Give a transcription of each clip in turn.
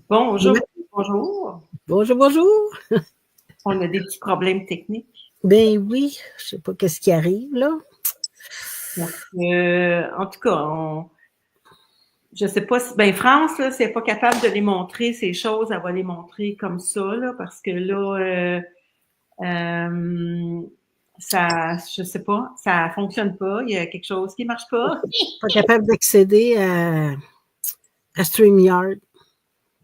Bonjour, bonjour. Bonjour, bonjour. On a des petits problèmes techniques. Ben oui, je sais pas qu'est-ce qui arrive là. Donc, en tout cas, je sais pas si, France, là, si elle n'est pas capable de les montrer, ces choses, elle va les montrer comme ça, là, parce que là, ça, je sais pas, ça fonctionne pas. Il y a quelque chose qui marche pas. Pas capable d'accéder à StreamYard.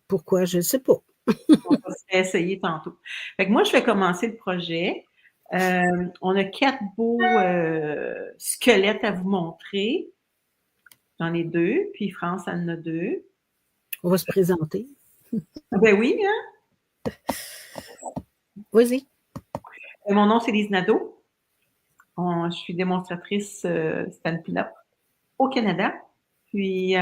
Pourquoi? Je ne sais pas. On va essayer tantôt. Fait que moi, je vais commencer le projet. On a 4 beaux squelettes à vous montrer. J'en ai 2, puis France en a 2. On va se présenter. Ah ben oui, hein? Vas-y. Mon nom, c'est Lise Nadeau. Je suis démonstratrice Stampin' Up au Canada. Puis,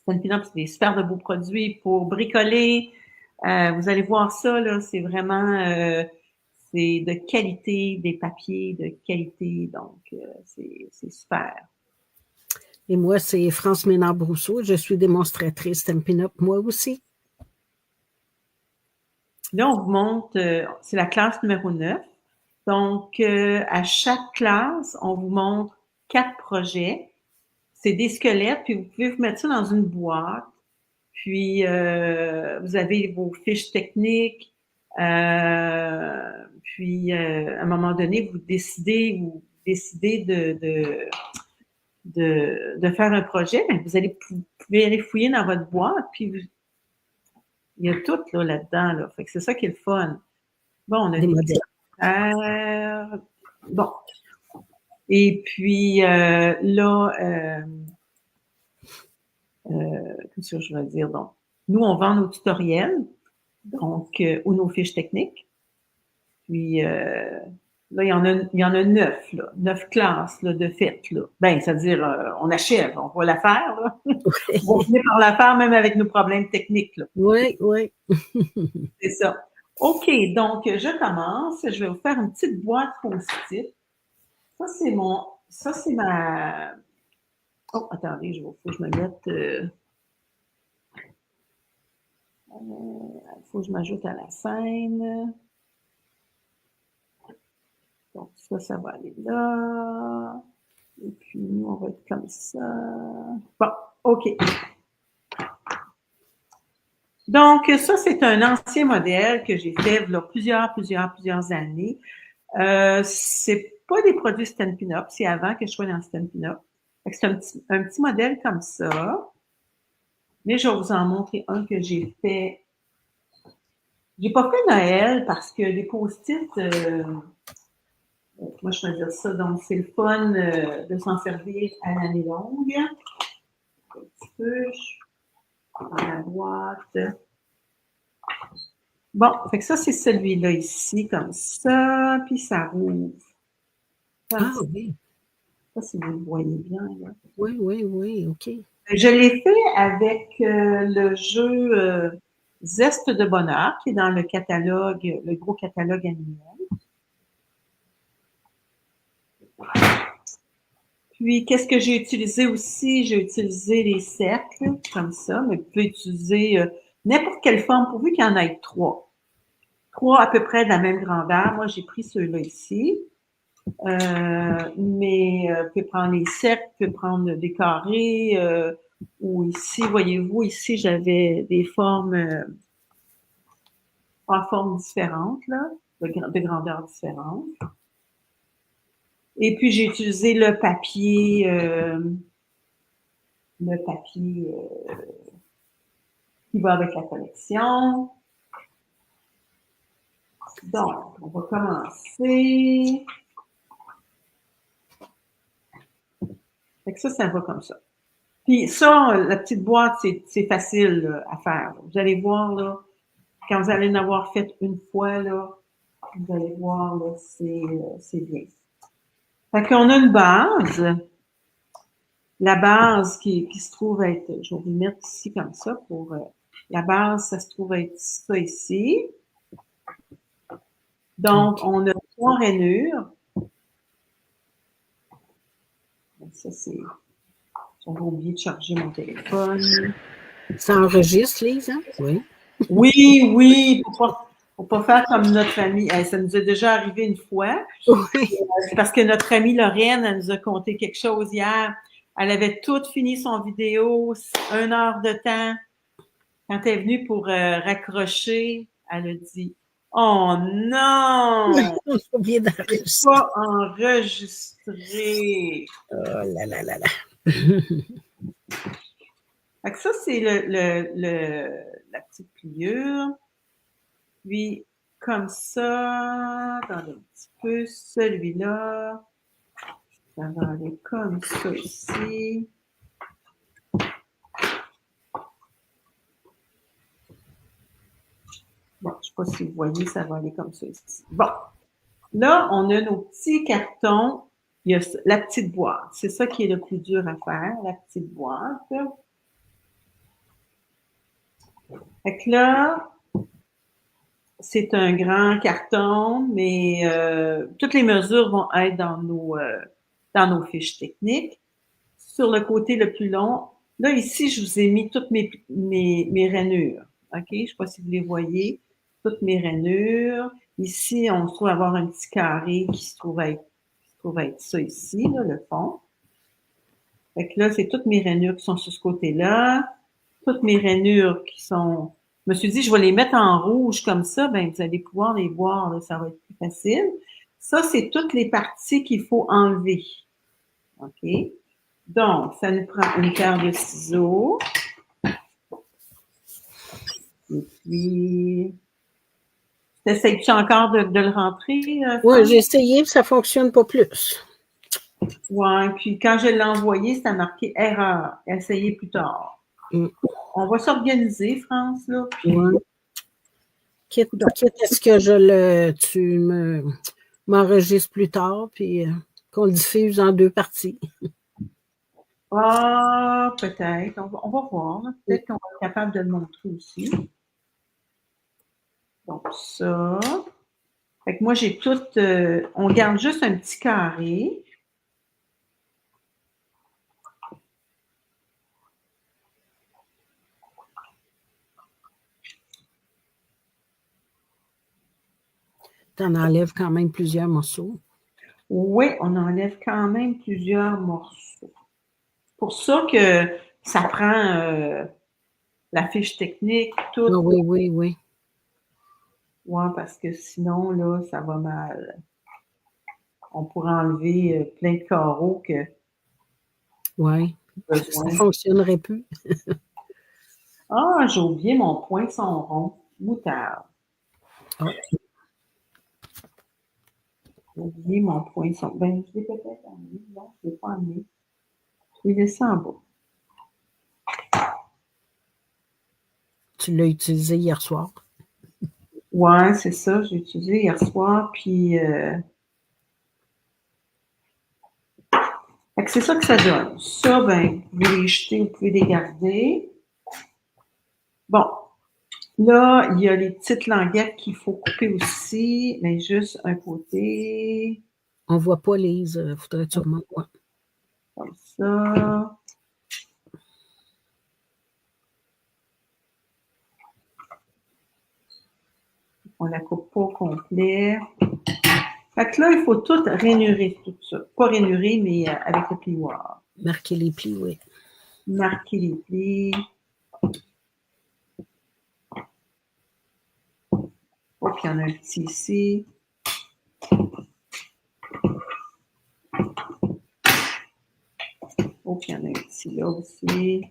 Stampin' Up, c'est des super de beaux produits pour bricoler. Vous allez voir ça, là, c'est vraiment c'est de qualité, des papiers de qualité, donc c'est super. Et moi, c'est France Ménard-Brousseau. Je suis démonstratrice Stampin' Up, moi aussi. Là, on vous montre, c'est la classe numéro 9. Donc, à chaque classe, on vous montre 4 projets. C'est des squelettes, puis vous pouvez vous mettre ça dans une boîte. Puis, vous avez vos fiches techniques. Puis, à un moment donné, vous décidez de faire un projet. Mais vous pouvez aller fouiller dans votre boîte, puis il y a tout là-dedans. Là. Fait que c'est ça qui est le fun. Bon, on a des modèles. Bon. Et puis, là, qu'est-ce que je veux dire? Donc, nous, on vend nos tutoriels, donc, ou nos fiches techniques. Puis, là, il y en a 9, là, 9 classes là, de fait. Là. Ben, c'est-à-dire, on achève, on va la faire. Là. On va finir par la faire même avec nos problèmes techniques. Là. Oui, oui. C'est ça. OK, donc, je commence. Je vais vous faire une petite boîte post-it. Ça, c'est ma... Oh, attendez, il faut que je me mette... il faut que je m'ajoute à la scène. Donc, ça va aller là. Et puis, nous, on va être comme ça. Bon, OK. Donc, ça, c'est un ancien modèle que j'ai fait il y a plusieurs années. C'est pas des produits Stampin' Up, c'est avant que je sois dans Stampin' Up. C'est un petit modèle comme ça. Mais je vais vous en montrer un que j'ai fait. J'ai pas fait Noël parce que les post-it, moi, je choisir ça. Donc, c'est le fun de s'en servir à l'année longue. Un petit peu. Dans la boîte. Bon, fait que ça, c'est celui-là ici, comme ça, puis ça rouvre. Ah oui. Ça, si vous le voyez bien. Là. Oui, oui, oui, OK. Je l'ai fait avec le jeu Zeste de bonheur, qui est dans le catalogue, le gros catalogue annuel. Puis, qu'est-ce que j'ai utilisé aussi? J'ai utilisé les cercles, comme ça, mais vous pouvez utiliser n'importe quelle forme, pourvu qu'il y en ait 3. 3 à peu près de la même grandeur. Moi, j'ai pris ceux-là ici. Mais vous pouvez prendre les cercles, vous pouvez prendre des carrés, ou ici, voyez-vous, ici, j'avais des formes, 3 formes différentes, là, de grandeur différentes. Et puis, j'ai utilisé le papier qui va avec la collection. Donc, on va commencer. Fait que ça va comme ça. Puis ça, la petite boîte, c'est facile là, à faire. Vous allez voir, là, quand vous allez en avoir fait une fois, là, vous allez voir, là, c'est bien. Fait qu'on a une base. La base qui se trouve être, je vais vous le mettre ici comme ça pour la base, ça se trouve être ça ici. Donc, on a 3 rainures. Ça, c'est... J'avais oublié de charger mon téléphone. Ça enregistre, Lise, hein? Oui. Oui, oui, faut pas faire comme notre amie. Ça nous est déjà arrivé une fois. Oui. C'est parce que notre amie Lorraine, elle nous a conté quelque chose hier. Elle avait tout fini son vidéo, 1 heure de temps. Quand elle est venue pour raccrocher, elle a dit Oh non! On a oublié C'est d'enregistrer. pas enregistré. Oh là là là là. Fait que ça, c'est la petite pliure. Puis, comme ça, attendez un petit peu, celui-là, ça va aller comme ça ici. Bon, je sais pas si vous voyez, ça va aller comme ça ici. Bon, là, on a nos petits cartons. Il y a la petite boîte. C'est ça qui est le plus dur à faire, la petite boîte. Fait que là, c'est un grand carton, mais toutes les mesures vont être dans nos fiches techniques. Sur le côté le plus long, là, ici, je vous ai mis toutes mes rainures. OK? Je ne sais pas si vous les voyez. Toutes mes rainures. Ici, on se trouve avoir un petit carré qui se trouve être ça ici, là, le fond. Fait que là, c'est toutes mes rainures qui sont sur ce côté-là. Toutes mes rainures qui sont... Je me suis dit, je vais les mettre en rouge comme ça, ben vous allez pouvoir les voir, là, ça va être plus facile. Ça, c'est toutes les parties qu'il faut enlever. OK? Donc, ça nous prend une paire de ciseaux. Et puis, t'essayes-tu encore de le rentrer, Oui, Franck? j'ai essayé, ça ne fonctionne pas plus. Ouais, puis quand je l'ai envoyé, ça a marqué erreur. Essayez plus tard. Mm. On va s'organiser, France, là. Puis, Ouais. Quitte à ce que tu m'enregistres plus tard, puis qu'on le diffuse en 2 parties. ah, peut-être. On va voir. Peut-être qu'on va être capable de le montrer aussi. Donc, ça. Fait que moi, j'ai tout. On garde juste un petit carré. Tu en enlèves quand même plusieurs morceaux. Oui, on enlève quand même plusieurs morceaux. C'est pour ça que ça prend la fiche technique, tout. Ah oui, oui, oui. Ouais, parce que sinon, là, ça va mal. On pourrait enlever plein de carreaux que Oui. Ça besoin. ne fonctionnerait plus. Ah, j'ai oublié mon poinçon rond. Moutarde. Ah. J'ai oublié mon poinçon. Ben, je l'ai peut-être amené. Non, je ne l'ai pas amené. Je l'ai laissé en bas. Tu l'as utilisé hier soir. Ouais, c'est ça. J'ai utilisé hier soir. Puis, fait que c'est ça que ça donne. Ça, ben, vous pouvez les jeter, vous pouvez les garder. Bon. Là, il y a les petites languettes qu'il faut couper aussi, mais juste un côté. On ne voit pas, Lise. Il faudrait sûrement voir. Comme ça. On la coupe pas au complet. Fait que là, il faut tout rainurer, tout ça. Pas rainurer, mais avec le plioir. Marquer les plis, oui. Marquer les plis. Oh, puis il y en a un petit ici. Oh, puis il y en a un petit là aussi.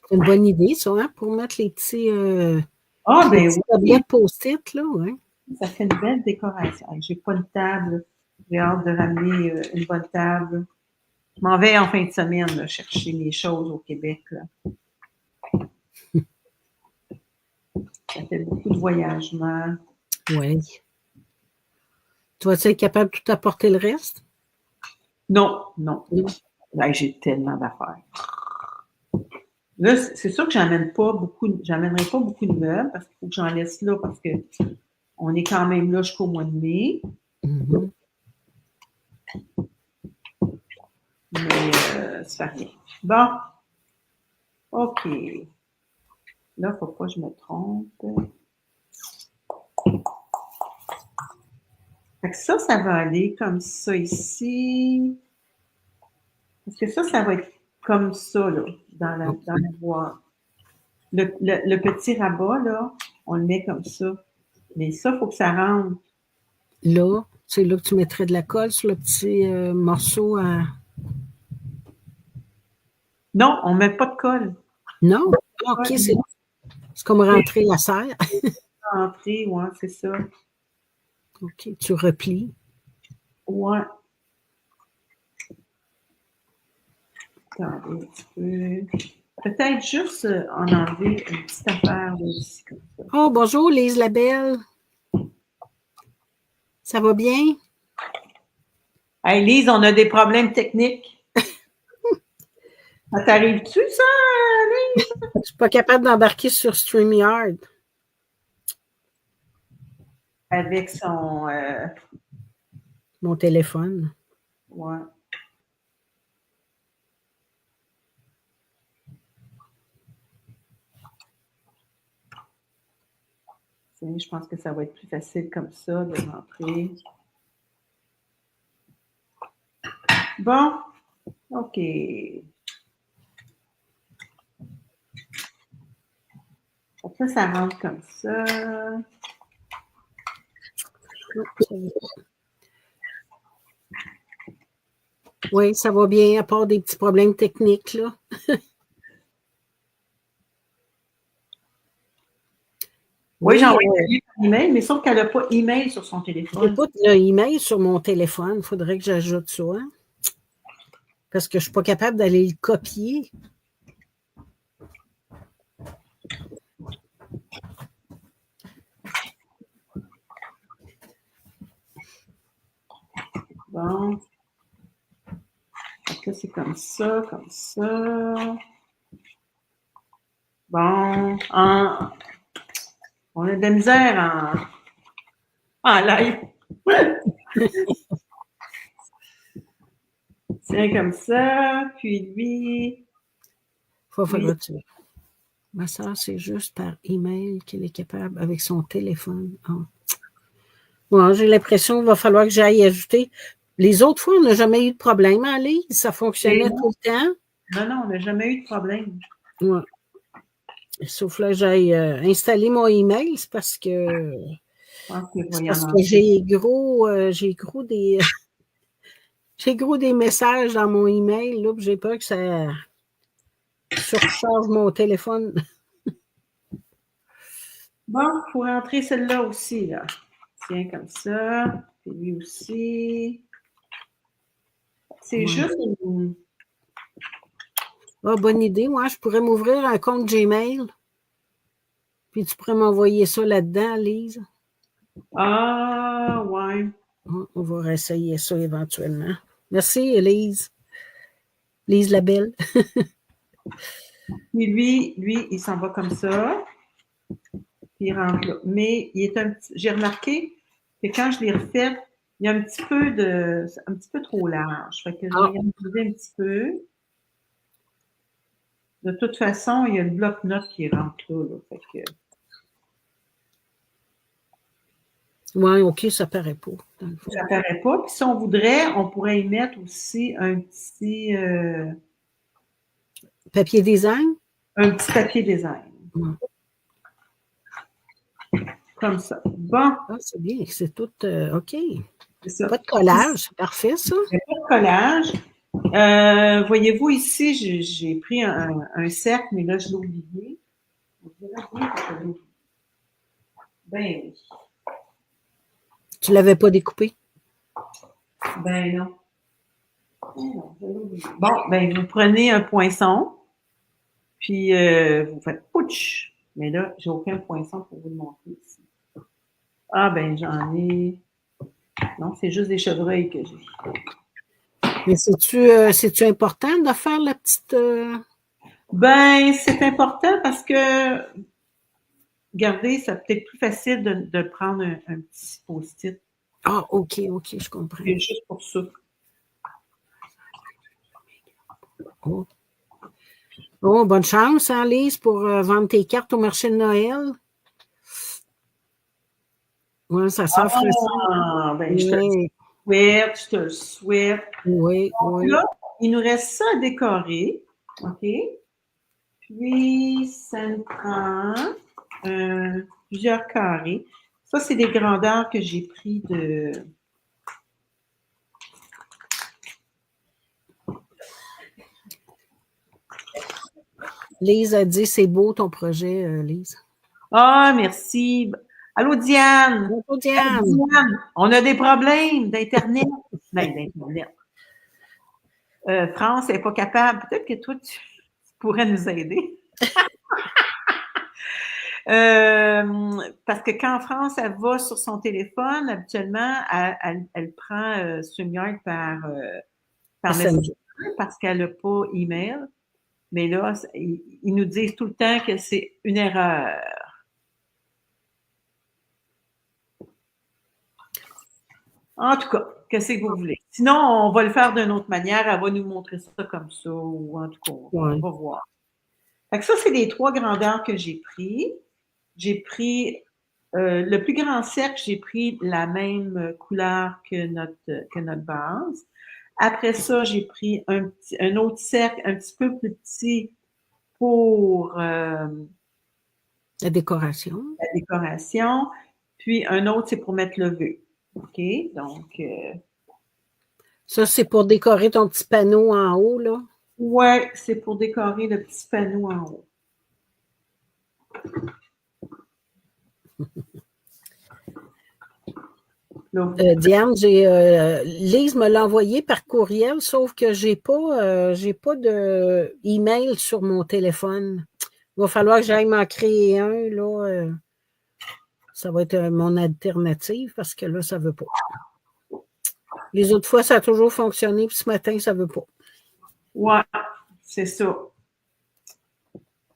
C'est une bonne idée, ça, hein, pour mettre les petits, Ah, ben oui. tablettes post-it, là, ouais. Ça fait une belle décoration. J'ai pas de table. J'ai hâte de ramener une bonne table. Je m'en vais en fin de semaine là, chercher mes choses au Québec. Là. Ça fait beaucoup de voyagements. Oui. Tu vas être capable de tout apporter le reste? Non, non. Là, j'ai tellement d'affaires. Là, c'est sûr que j'amènerai pas beaucoup de meubles parce qu'il faut que j'en laisse là parce que on est quand même là jusqu'au mois de mai. Mm-hmm. Mais ça fait rien. Bon. OK. Là, il ne faut pas que je me trompe. Fait que ça va aller comme ça ici. Parce que ça va être comme ça, là, dans la boîte. Le petit rabat, là, on le met comme ça. Mais ça, il faut que ça rentre. Là, c'est là que tu mettrais de la colle sur le petit morceau à... Non, on ne met pas de colle. Non? OK, c'est comme rentrer la serre. Rentrer, ouais, c'est ça. OK, tu replies. Ouais. Attendez un petit peu. Peut-être juste en enlever une petite affaire là, ici, comme ça. Oh, bonjour, Lise la belle. Ça va bien? Hey, Lise, on a des problèmes techniques. Ça t'arrive-tu, ça, Lise? Je suis pas capable d'embarquer sur StreamYard. Avec son... Mon téléphone. ouais. Je pense que ça va être plus facile comme ça de rentrer. Bon, OK. Après, ça rentre comme ça. Oui, ça va bien, à part des petits problèmes techniques, là. Oui, j'ai envoyé un email, mais sauf qu'elle n'a pas email sur son téléphone. Écoute, le email sur mon téléphone, il faudrait que j'ajoute ça. Hein? Parce que je ne suis pas capable d'aller le copier. Bon. Donc là, c'est comme ça, comme ça. Bon. On a de la misère en live. Tiens, comme ça. Puis lui. Faut falloir que tu... Ma soeur, c'est juste par email qu'elle est capable avec son téléphone. Oh. Bon, j'ai l'impression qu'il va falloir que j'aille ajouter. Les autres fois, on n'a jamais eu de problème en ligne. Ça fonctionnait tout le temps. Non, on n'a jamais eu de problème. Ouais. Sauf là, j'aille installer mon email, c'est parce que j'ai gros des j'ai gros des messages dans mon email, là, puis j'ai peur que ça surcharge mon téléphone. Bon, il faut rentrer celle-là aussi, là. Tiens, comme ça. Puis lui aussi. C'est juste une... Ah, bonne idée, moi, je pourrais m'ouvrir un compte Gmail. Puis tu pourrais m'envoyer ça là-dedans, Lise. Ah, ouais. On va réessayer ça éventuellement. Merci, Lise. Lise la belle. Puis lui, il s'en va comme ça. Puis il rentre là. Mais il est j'ai remarqué que quand je l'ai refait, il y a un petit peu trop large. Fait que je vais y enlever un petit peu. De toute façon, il y a le bloc-notes qui rentre là. Fait que... Oui, OK, ça paraît pas. Ça paraît pas. Puis si on voudrait, on pourrait y mettre aussi un petit... papier design? Un petit papier design. Ouais. Comme ça. Bon. Ah, c'est bien, c'est tout OK. C'est ça. Pas de collage, c'est parfait, ça. Il n'y a pas de collage. Voyez-vous, ici, j'ai pris un cercle, mais là, je l'ai oublié. Ben oui. Tu l'avais pas découpé? Ben non. Bon, ben vous prenez un poinçon, puis vous faites pouch. Mais là, j'ai aucun poinçon pour vous le montrer ici. Ah ben j'en ai. Non, c'est juste des chevreuils que j'ai. Mais c'est-tu important de faire la petite... Ben, c'est important parce que, regardez, c'est peut-être plus facile de prendre un petit post-it. Ah, OK, je comprends. C'est juste pour ça. Oh. Oh, bonne chance, hein, Lise, pour vendre tes cartes au marché de Noël. Oui, ça s'offre ça. Ah, ben, Oui, je te le souhaite. oui, Donc oui. là, il nous reste ça à décorer. OK? Puis, ça nous prend plusieurs carrés. Ça, c'est des grandeurs que j'ai pris de... Lise a dit, c'est beau ton projet, Lise. Ah, merci. Allô, Diane? Bonjour, Hey, Diane. Diane, on a des problèmes d'Internet. Ben, d'Internet. France n'est pas capable. Peut-être que toi, tu pourrais nous aider. Parce que quand France, elle va sur son téléphone, habituellement, elle prend StreamYard par Messenger. Messenger parce qu'elle n'a pas email. Mais là, ils nous disent tout le temps que c'est une erreur. En tout cas, qu'est-ce que vous voulez? Sinon, on va le faire d'une autre manière. Elle va nous montrer ça comme ça, ou en tout cas, on Ouais. va voir. Fait que ça, c'est les 3 grandeurs que j'ai pris. J'ai pris le plus grand cercle, j'ai pris la même couleur que notre base. Après ça, j'ai pris un autre cercle un petit peu plus petit pour La décoration. la décoration. Puis un autre, c'est pour mettre le vœu. OK? Donc, Ça, c'est pour décorer ton petit panneau en haut, là. ouais, c'est pour décorer le petit panneau en haut. Là, Diane, Lise me l'a envoyé par courriel, sauf que j'ai pas de email sur mon téléphone. Il va falloir que j'aille m'en créer un, là. Ça va être mon alternative parce que là, ça ne veut pas. Les autres fois, ça a toujours fonctionné, puis ce matin, ça ne veut pas. ouais, c'est ça.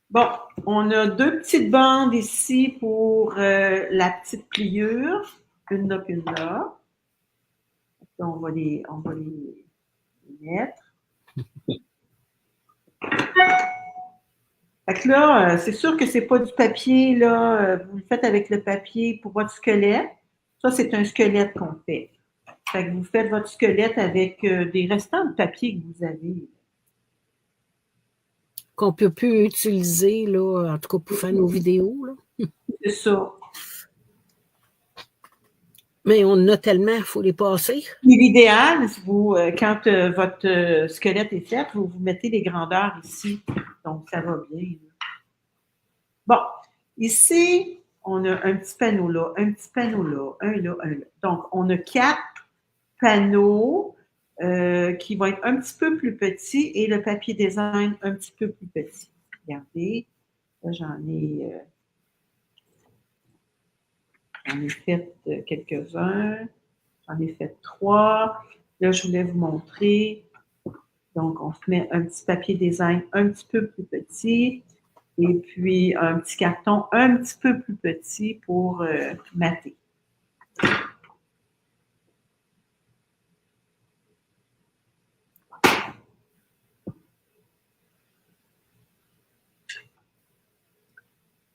Bon, on a 2 petites bandes ici pour la petite pliure. Une là, puis une là. On va les mettre. Fait que là, c'est sûr que c'est pas du papier, là. Vous le faites avec le papier pour votre squelette. Ça, c'est un squelette qu'on fait. Fait que vous faites votre squelette avec des restants de papier que vous avez. Qu'on ne peut plus utiliser, là, en tout cas pour faire nos vidéos. Là. C'est ça. Mais on en a tellement, il faut les passer. Et l'idéal, quand votre squelette est fait, vous mettez les grandeurs ici. Donc, ça va bien. Bon, ici, on a un petit panneau là, un petit panneau là, un là, un là. Donc, on a 4 panneaux qui vont être un petit peu plus petits et le papier design un petit peu plus petit. Regardez, là, j'en ai fait quelques-uns. J'en ai fait 3. Là, je voulais vous montrer. Donc, on se met un petit papier design un petit peu plus petit et puis un petit carton un petit peu plus petit pour mater.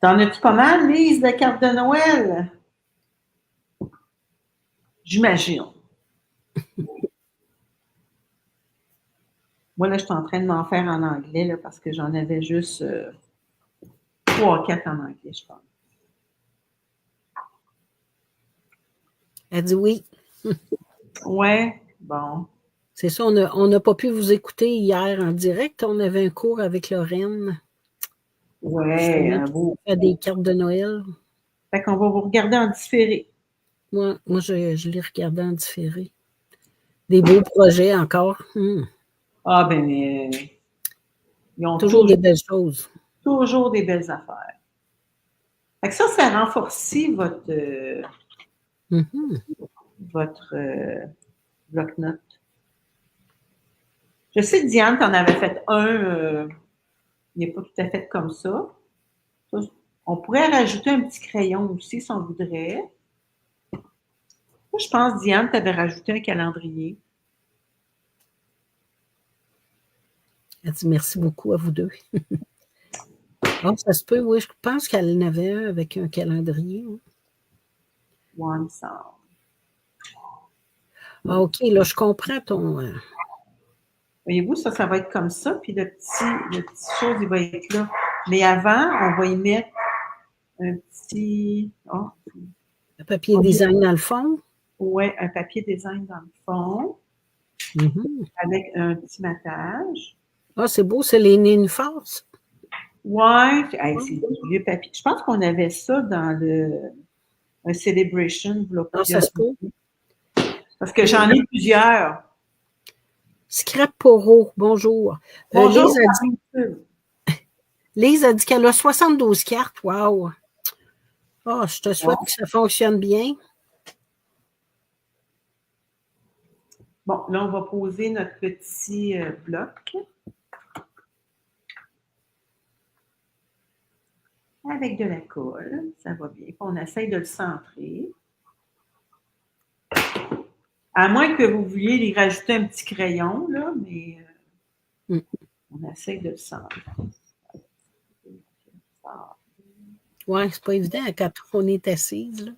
T'en as-tu pas mal, Lise, de cartes de Noël? J'imagine. Moi, là, je suis en train de m'en faire en anglais là, parce que j'en avais juste 3 ou 4 en anglais, je pense. Elle dit oui. Ouais, bon. C'est ça, on n'a pas pu vous écouter hier en direct. On avait un cours avec Lorraine. Ouais, un beau. Faire des cartes de Noël. Fait qu'on va vous regarder en différé. Moi je l'ai regardé en différé. Des beaux projets encore. Ah, ben, ils ont Toujours des belles choses. toujours des belles affaires. Fait que ça renforcit votre bloc-notes. Je sais que Diane, tu en avais fait un, il n'est pas tout à fait comme ça. On pourrait rajouter un petit crayon aussi si on voudrait. Moi, je pense, Diane, tu avais rajouté un calendrier. Elle dit merci beaucoup à vous deux. Ah, ça se peut, oui, je pense qu'elle en avait un avec un calendrier. Hein. Ouais, il me semble. Ah, OK, là, je comprends ton. Voyez-vous, ça va être comme ça, puis le petit chose, il va être là. Mais avant, on va y mettre un petit, Papier design dans le fond. ouais, un papier design dans le fond, avec un petit matage. Ah, c'est beau, c'est les nénuphars. Ouais, c'est du vieux papier. Je pense qu'on avait ça dans un Celebration, là, Ah, ça plusieurs se peut. années. Parce que j'en ai plusieurs. Scrap Poro, bonjour. Bonjour, Lise a dit qu'elle a 72 cartes. Wow! Ah, je te souhaite Bon. que ça fonctionne bien. Bon, là, on va poser notre petit bloc. Avec de la colle, ça va bien. On essaye de le centrer. À moins que vous vouliez y rajouter un petit crayon, là, mais on essaye de le centrer. Oui, c'est pas évident quand on est assise. Là.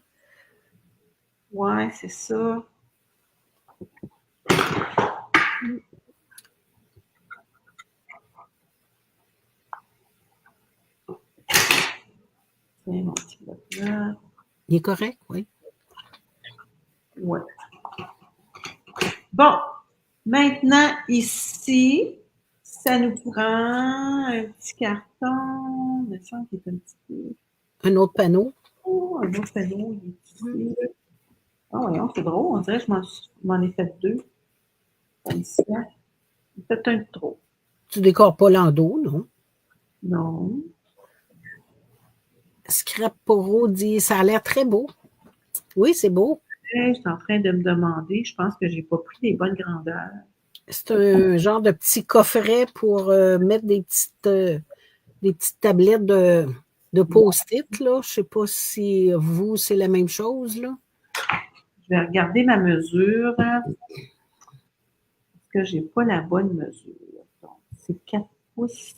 Ouais, c'est ça. Tiens, mon petit bloc là. Il est correct, oui. Ouais. Bon, maintenant, ici, ça nous prend un petit carton. Il me semble qu'il est un petit peu. Un autre panneau. Oh, un autre panneau, il est ici. Ah, voyons, c'est drôle. On dirait que je m'en ai fait deux. Comme ça. Peut-être un de trop. Tu décores pas l'endos, non? Non. Scrap Poro dit ça a l'air très beau. Oui, c'est beau. Je suis en train de me demander, je pense que j'ai pas pris les bonnes grandeurs. C'est un genre de petit coffret pour mettre des petites tablettes de post-it, là. Je sais pas si vous, c'est la même chose, là. Je vais regarder ma mesure parce que j'ai pas la bonne mesure. Donc, c'est 4 pouces.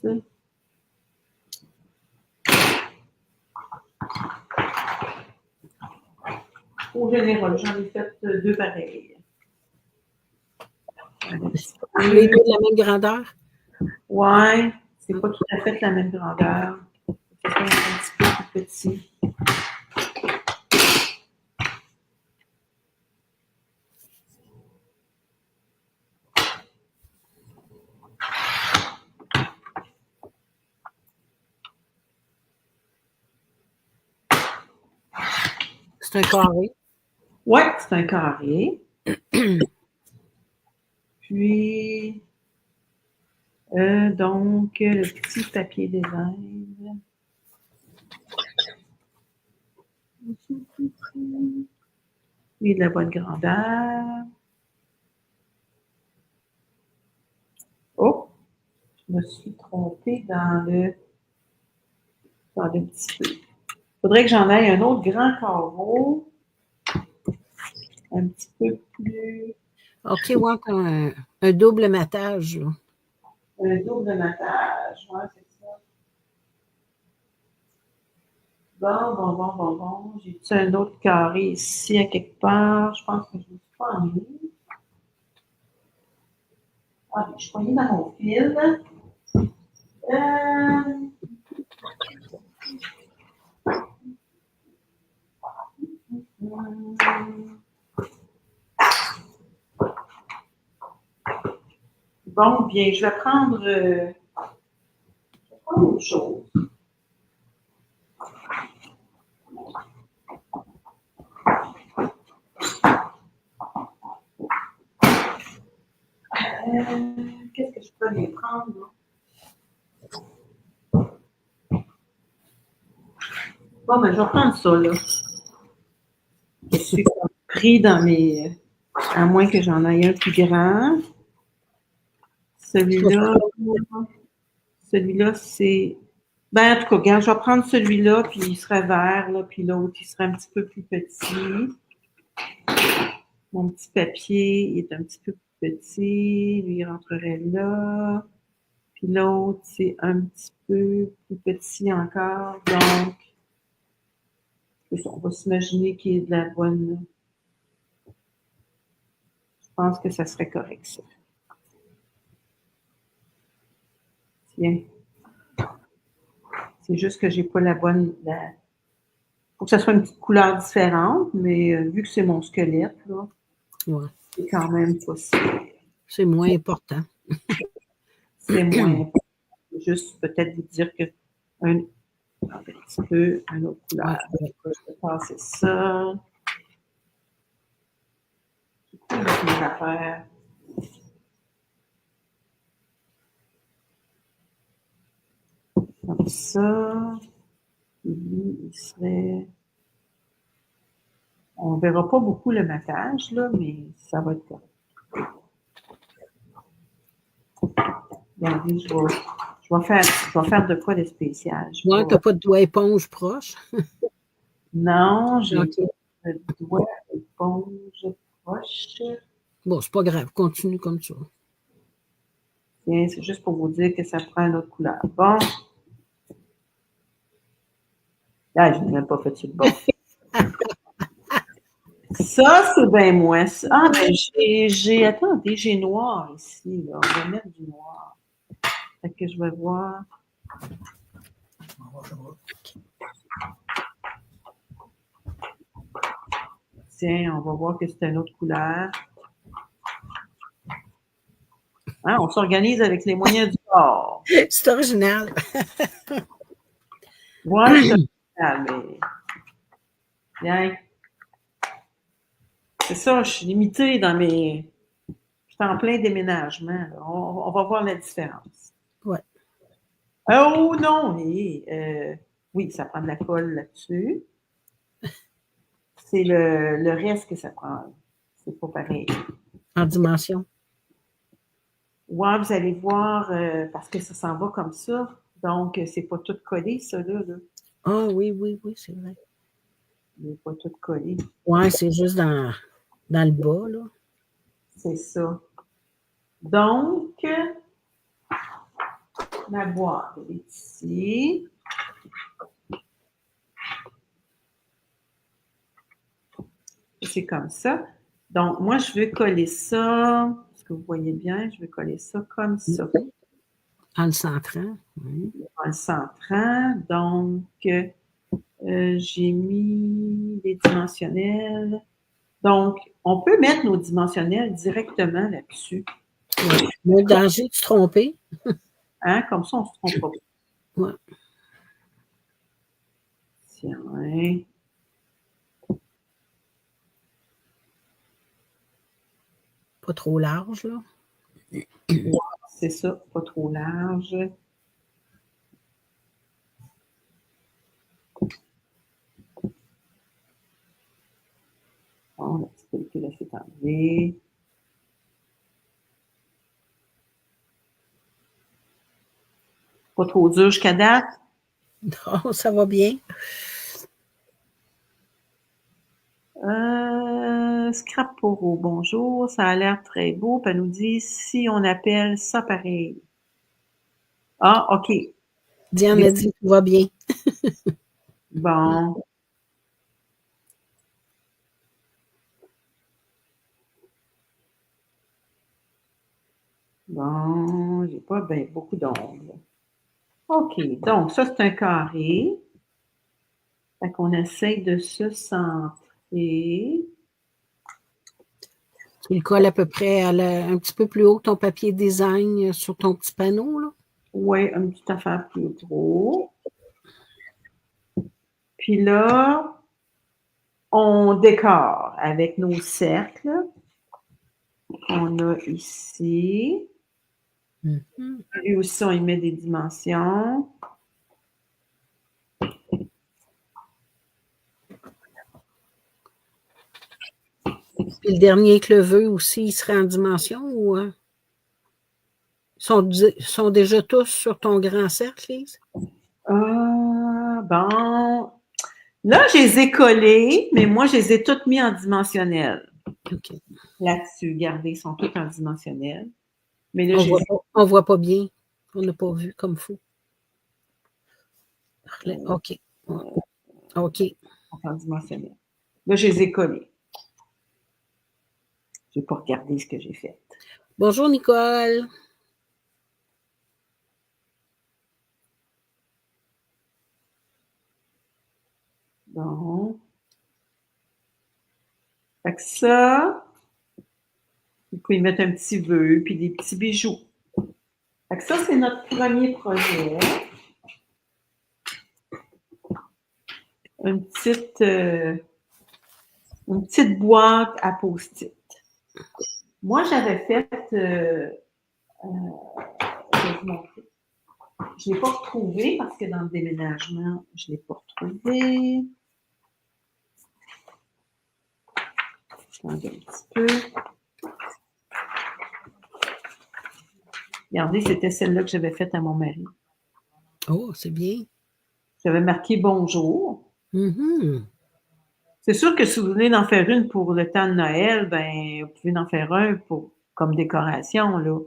Au général, j'en ai fait deux pareils. Les deux de la même grandeur? Ouais, c'est pas tout à fait la même grandeur. C'est un petit peu plus petit. C'est un carré. Ouais, c'est un carré. Puis, donc, le petit papier design. Oui, de la bonne grandeur. Oh, je me suis trompée dans le petit peu. Il faudrait que j'en aille un autre grand carreau. Un petit peu plus. OK, ouais, un double matage, là. Un double matage. Ouais, c'est ça. Bon. J'ai-tu un autre carré ici à quelque part? Je pense que je ne me suis pas ennuyée. Ah, je suis poignée dans mon fil. Bon, bien, je vais prendre autre chose. Qu'est-ce que je peux aller prendre, là? Bon, ben, je vais prendre ça, là. Je suis pris dans mes. À moins que j'en aille un plus grand. Celui-là, c'est. Ben, en tout cas, regarde, je vais prendre celui-là, puis il sera vert, là, puis l'autre, il sera un petit peu plus petit. Mon petit papier il est un petit peu plus petit. Lui, il rentrerait là. Puis l'autre, c'est un petit peu plus petit encore. Donc, on va s'imaginer qu'il y ait de la bonne... Je pense que ça serait correct, ça. Tiens. C'est juste que j'ai pas la bonne... Faut que ça soit une petite couleur différente, mais vu que c'est mon squelette, là, Ouais. c'est quand même possible. C'est moins important. C'est moins important. Juste peut-être vous dire que un petit peu une autre couleur. Ouais. Je vais passer ça. Je vais mettre mes affaires. Comme ça. Lui, il serait... On ne verra pas beaucoup le maquillage, là, mais ça va être correct. Regardez, je vais faire de quoi de spécial. Ouais, tu n'as pas de doigt éponge proche? Non, j'ai Okay. le doigt éponge proche. Bon, c'est pas grave, continue comme ça. Tiens, c'est juste pour vous dire que ça prend une autre couleur. Bon. Ah, je n'ai même pas fait sur le bon. Ça, c'est bien moins. Ah, ben, attendez, j'ai noir ici, là. On va mettre du noir. Fait que je vais voir. Tiens, on va voir que c'est une autre couleur. Hein, on s'organise avec les moyens du bord. C'est original. Ouais, c'est original, mais... Bien. C'est ça, je suis limitée dans mes... Je suis en plein déménagement. On va voir la différence. Ouais. Oh non! Oui, ça prend de la colle là-dessus. C'est le reste que ça prend. C'est pas pareil. En dimension. Ouais, vous allez voir, parce que ça s'en va comme ça. Donc, c'est pas tout collé, ça, là. Ah oui, c'est vrai. Il n'est pas tout collé. Ouais, c'est juste dans le bas, là. C'est ça. Donc, la boîte, elle est ici. C'est comme ça. Donc, moi, je veux coller ça. Est-ce que vous voyez bien? Je vais coller ça comme ça. En le centrant. Oui. En le centrant. Donc, j'ai mis les dimensionnels. Donc, on peut mettre nos dimensionnels directement là-dessus. Ouais. Le danger de se tromper. Hein? Comme ça, on ne se trompe pas. Ouais. Tiens. Pas trop large, là. Ouais, c'est ça, pas trop large. Bon, la petite pellicule s'est enlevée. Pas trop dur jusqu'à date? Non, ça va bien. Scrap Poro, bonjour, ça a l'air très beau. Puis elle nous dit si on appelle ça pareil. Ah, OK. Diane a dit tout va bien. Bon. Bon, j'ai pas ben, beaucoup d'ongles. OK, donc ça, c'est un carré. Fait qu'on essaye de se centrer. Tu le colles à peu près un petit peu plus haut que ton papier design sur ton petit panneau, là. Oui, une petite affaire plus gros. Puis là, on décore avec nos cercles qu'on a ici. Mm-hmm. Lui aussi, on y met des dimensions. Puis le dernier avec le vœu aussi, il serait en dimension ou sont déjà tous sur ton grand cercle, Lise? Bon. Là, je les ai collés, mais moi, je les ai toutes mis en dimensionnel. OK. Là-dessus, regardez, ils sont tous en dimensionnel. Mais là, On voit pas bien. On n'a pas vu comme fou. OK. OK. Entendu mentionner. Là, je les ai collés. Je n'ai pas regardé ce que j'ai fait. Bonjour, Nicole. Bon. Fait que ça, vous pouvez mettre un petit vœu, puis des petits bijoux. Fait que ça, c'est notre premier projet. Une petite boîte à post-it. Moi, j'avais fait, je vais vous montrer. Je ne l'ai pas retrouvé parce que dans le déménagement, je ne l'ai pas retrouvé. Attendez un petit peu. Regardez, c'était celle-là que j'avais faite à mon mari. Oh, c'est bien. J'avais marqué bonjour. Mm-hmm. C'est sûr que si vous voulez en faire une pour le temps de Noël, ben vous pouvez en faire un comme décoration, là.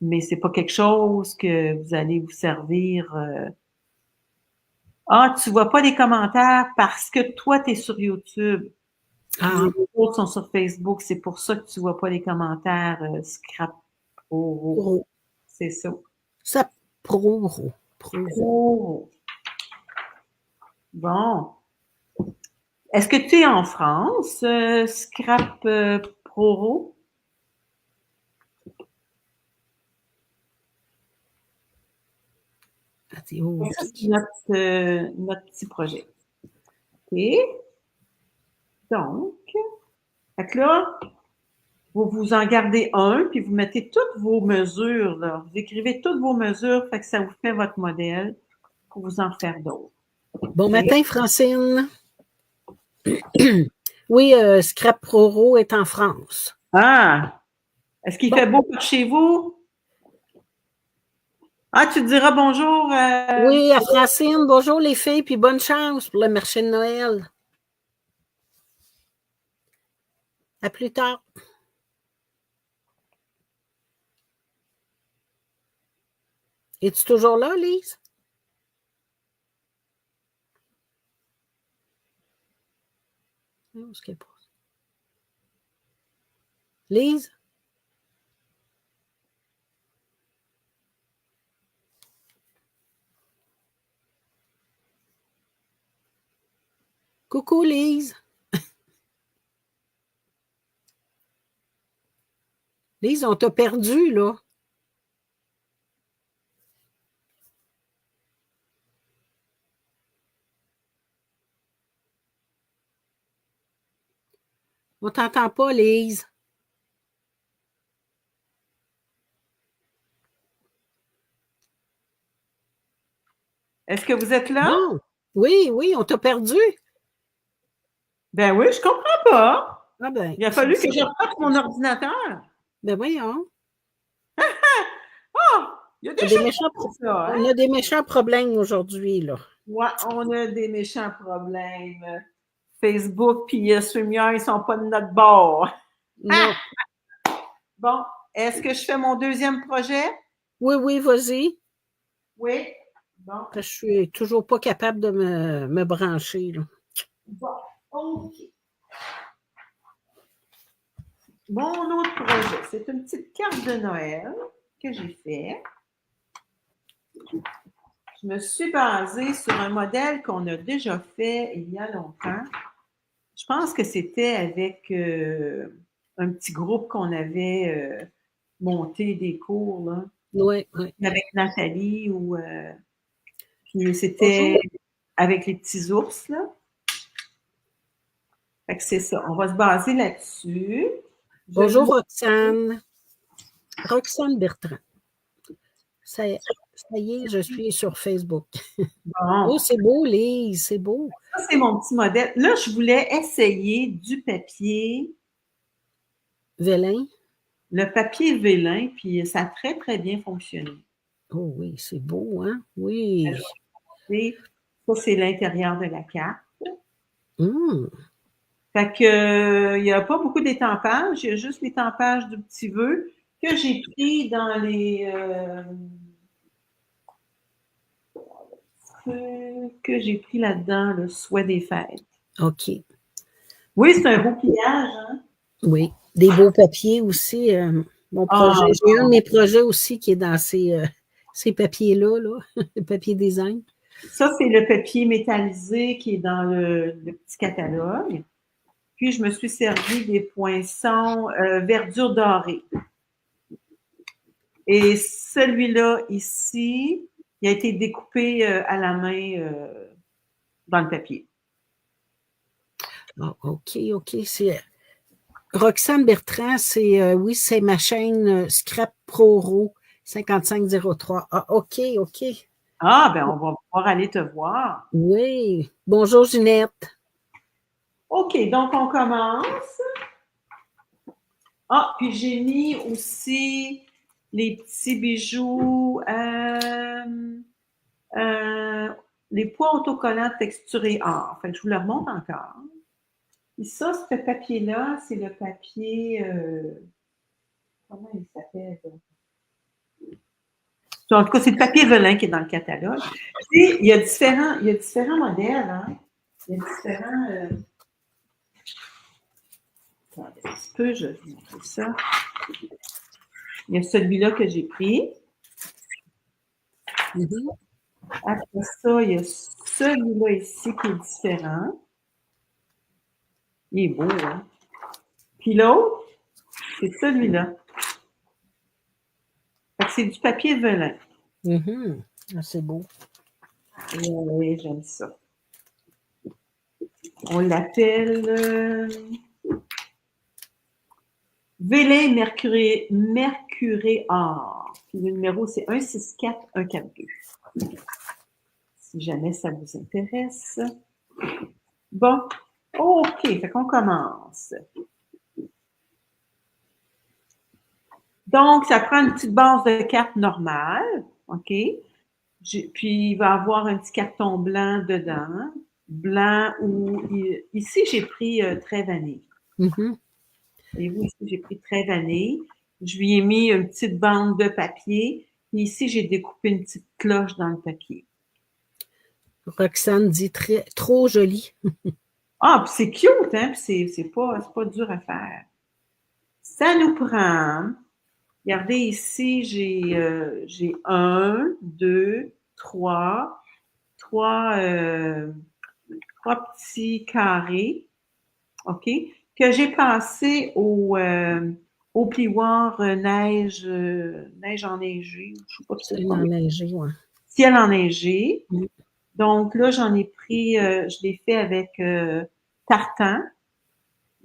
Mais c'est pas quelque chose que vous allez vous servir. Ah, tu vois pas les commentaires parce que toi, tu es sur YouTube. Ah. Les autres sont sur Facebook. C'est pour ça que tu vois pas les commentaires Scrap Pro. C'est ça. Ça, Pro. Bon. Est-ce que tu es en France, Scrap Pro? C'est okay. Ça, c'est notre petit projet. OK. Donc, fait que là, vous en gardez un, puis vous mettez toutes vos mesures, là. Vous écrivez toutes vos mesures, fait que ça vous fait votre modèle pour vous en faire d'autres. Bon matin, Francine. Oui, Scrap Proro est en France. Ah! Est-ce qu'il fait beau par chez vous? Ah, tu te diras bonjour. Oui, à Francine. Bonjour les filles, puis bonne chance pour le marché de Noël. À plus tard. Es-tu toujours là, Lise? Où est-ce qu'elle passe? Lise? Coucou, Lise. Lise, on t'a perdu, là. On t'entend pas, Lise. Est-ce que vous êtes là? Non. Oui, on t'a perdu. Ben oui, je comprends pas. Ah ben, Il a fallu que je reparte mon ordinateur. Ben voyons. Oh! Il y a des choses comme ça, hein? On a des méchants problèmes aujourd'hui, là. Ouais, on a des méchants problèmes. Facebook puis StreamYard, ils sont pas de notre bord. Non. Bon, est-ce que je fais mon deuxième projet? Oui, vas-y. Oui. Bon. Je suis toujours pas capable de me brancher, là. Bon, OK. Mon autre projet, c'est une petite carte de Noël que j'ai fait. Je me suis basée sur un modèle qu'on a déjà fait il y a longtemps. Je pense que c'était avec un petit groupe qu'on avait monté des cours, là. Oui. Avec Nathalie ou puis c'était avec les petits ours, là. Fait que c'est ça. On va se baser là-dessus. Bonjour, Roxane. Roxane Bertrand. Ça y est, je suis sur Facebook. Bon. Oh, c'est beau, Lise, c'est beau. Ça, c'est mon petit modèle. Là, je voulais essayer du papier. Vélin. Le papier vélin, puis ça a très, très bien fonctionné. Oh oui, c'est beau, hein? Oui. Ça, c'est l'intérieur de la carte. Fait que, il n'y a pas beaucoup d'étampage, il y a juste l'étampage du petit vœu que j'ai pris dans les que j'ai pris là-dedans, le souhait des fêtes. OK. Oui, c'est un beau pliage, hein? Oui. Des beaux papiers aussi. Mon projet. Ah, J'ai un de mes projets aussi qui est dans ces papiers-là, là, le papier design. ça, c'est le papier métallisé qui est dans le petit catalogue. Puis, je me suis servi des poinçons verdure dorée. Et celui-là, ici, il a été découpé à la main dans le papier. Ah, OK. C'est Roxane Bertrand, oui, c'est ma chaîne Scrap Pro 5503. Ah, OK. Ah, ben on va pouvoir aller te voir. Oui. Bonjour, Ginette. OK, donc on commence. Ah, puis j'ai mis aussi les petits bijoux, les poids autocollants texturés or. Fait que je vous le remonte encore. Et ça, ce papier-là, c'est le papier, comment il s'appelle? En tout cas, c'est le papier velin qui est dans le catalogue. Puis, il y a différents modèles, hein. Il y a différents. Attendez un petit peu, je vais vous montrer ça. Il y a celui-là que j'ai pris. Mm-hmm. Après ça, il y a celui-là ici qui est différent. Il est beau, hein? Puis l'autre, c'est celui-là. Fait que c'est du papier velin. Mm-hmm. Ah, c'est beau. Oui, j'aime ça. On l'appelle Velin Mercuré or. Puis le numéro, c'est 164142. Si jamais ça vous intéresse. Bon, OK, fait qu'on commence. Donc, ça prend une petite base de cartes normale, OK? Puis, il va y avoir un petit carton blanc dedans. Blanc ou... Ici, j'ai pris très vanille. Mm-hmm. Et vous, ici, j'ai pris très vanille. Je lui ai mis une petite bande de papier. Et ici, j'ai découpé une petite cloche dans le papier. Roxane dit trop joli. Ah, puis c'est cute, hein? Puis c'est pas dur à faire. Ça nous prend... Regardez ici, j'ai 1, 2, 3 petits carrés, OK, que j'ai passé au plioir neige enneigée, je sais pas trop C'est quoi. enneigé, ouais. Ciel enneigé. Mm. Donc là, j'en ai pris, je l'ai fait avec tartan,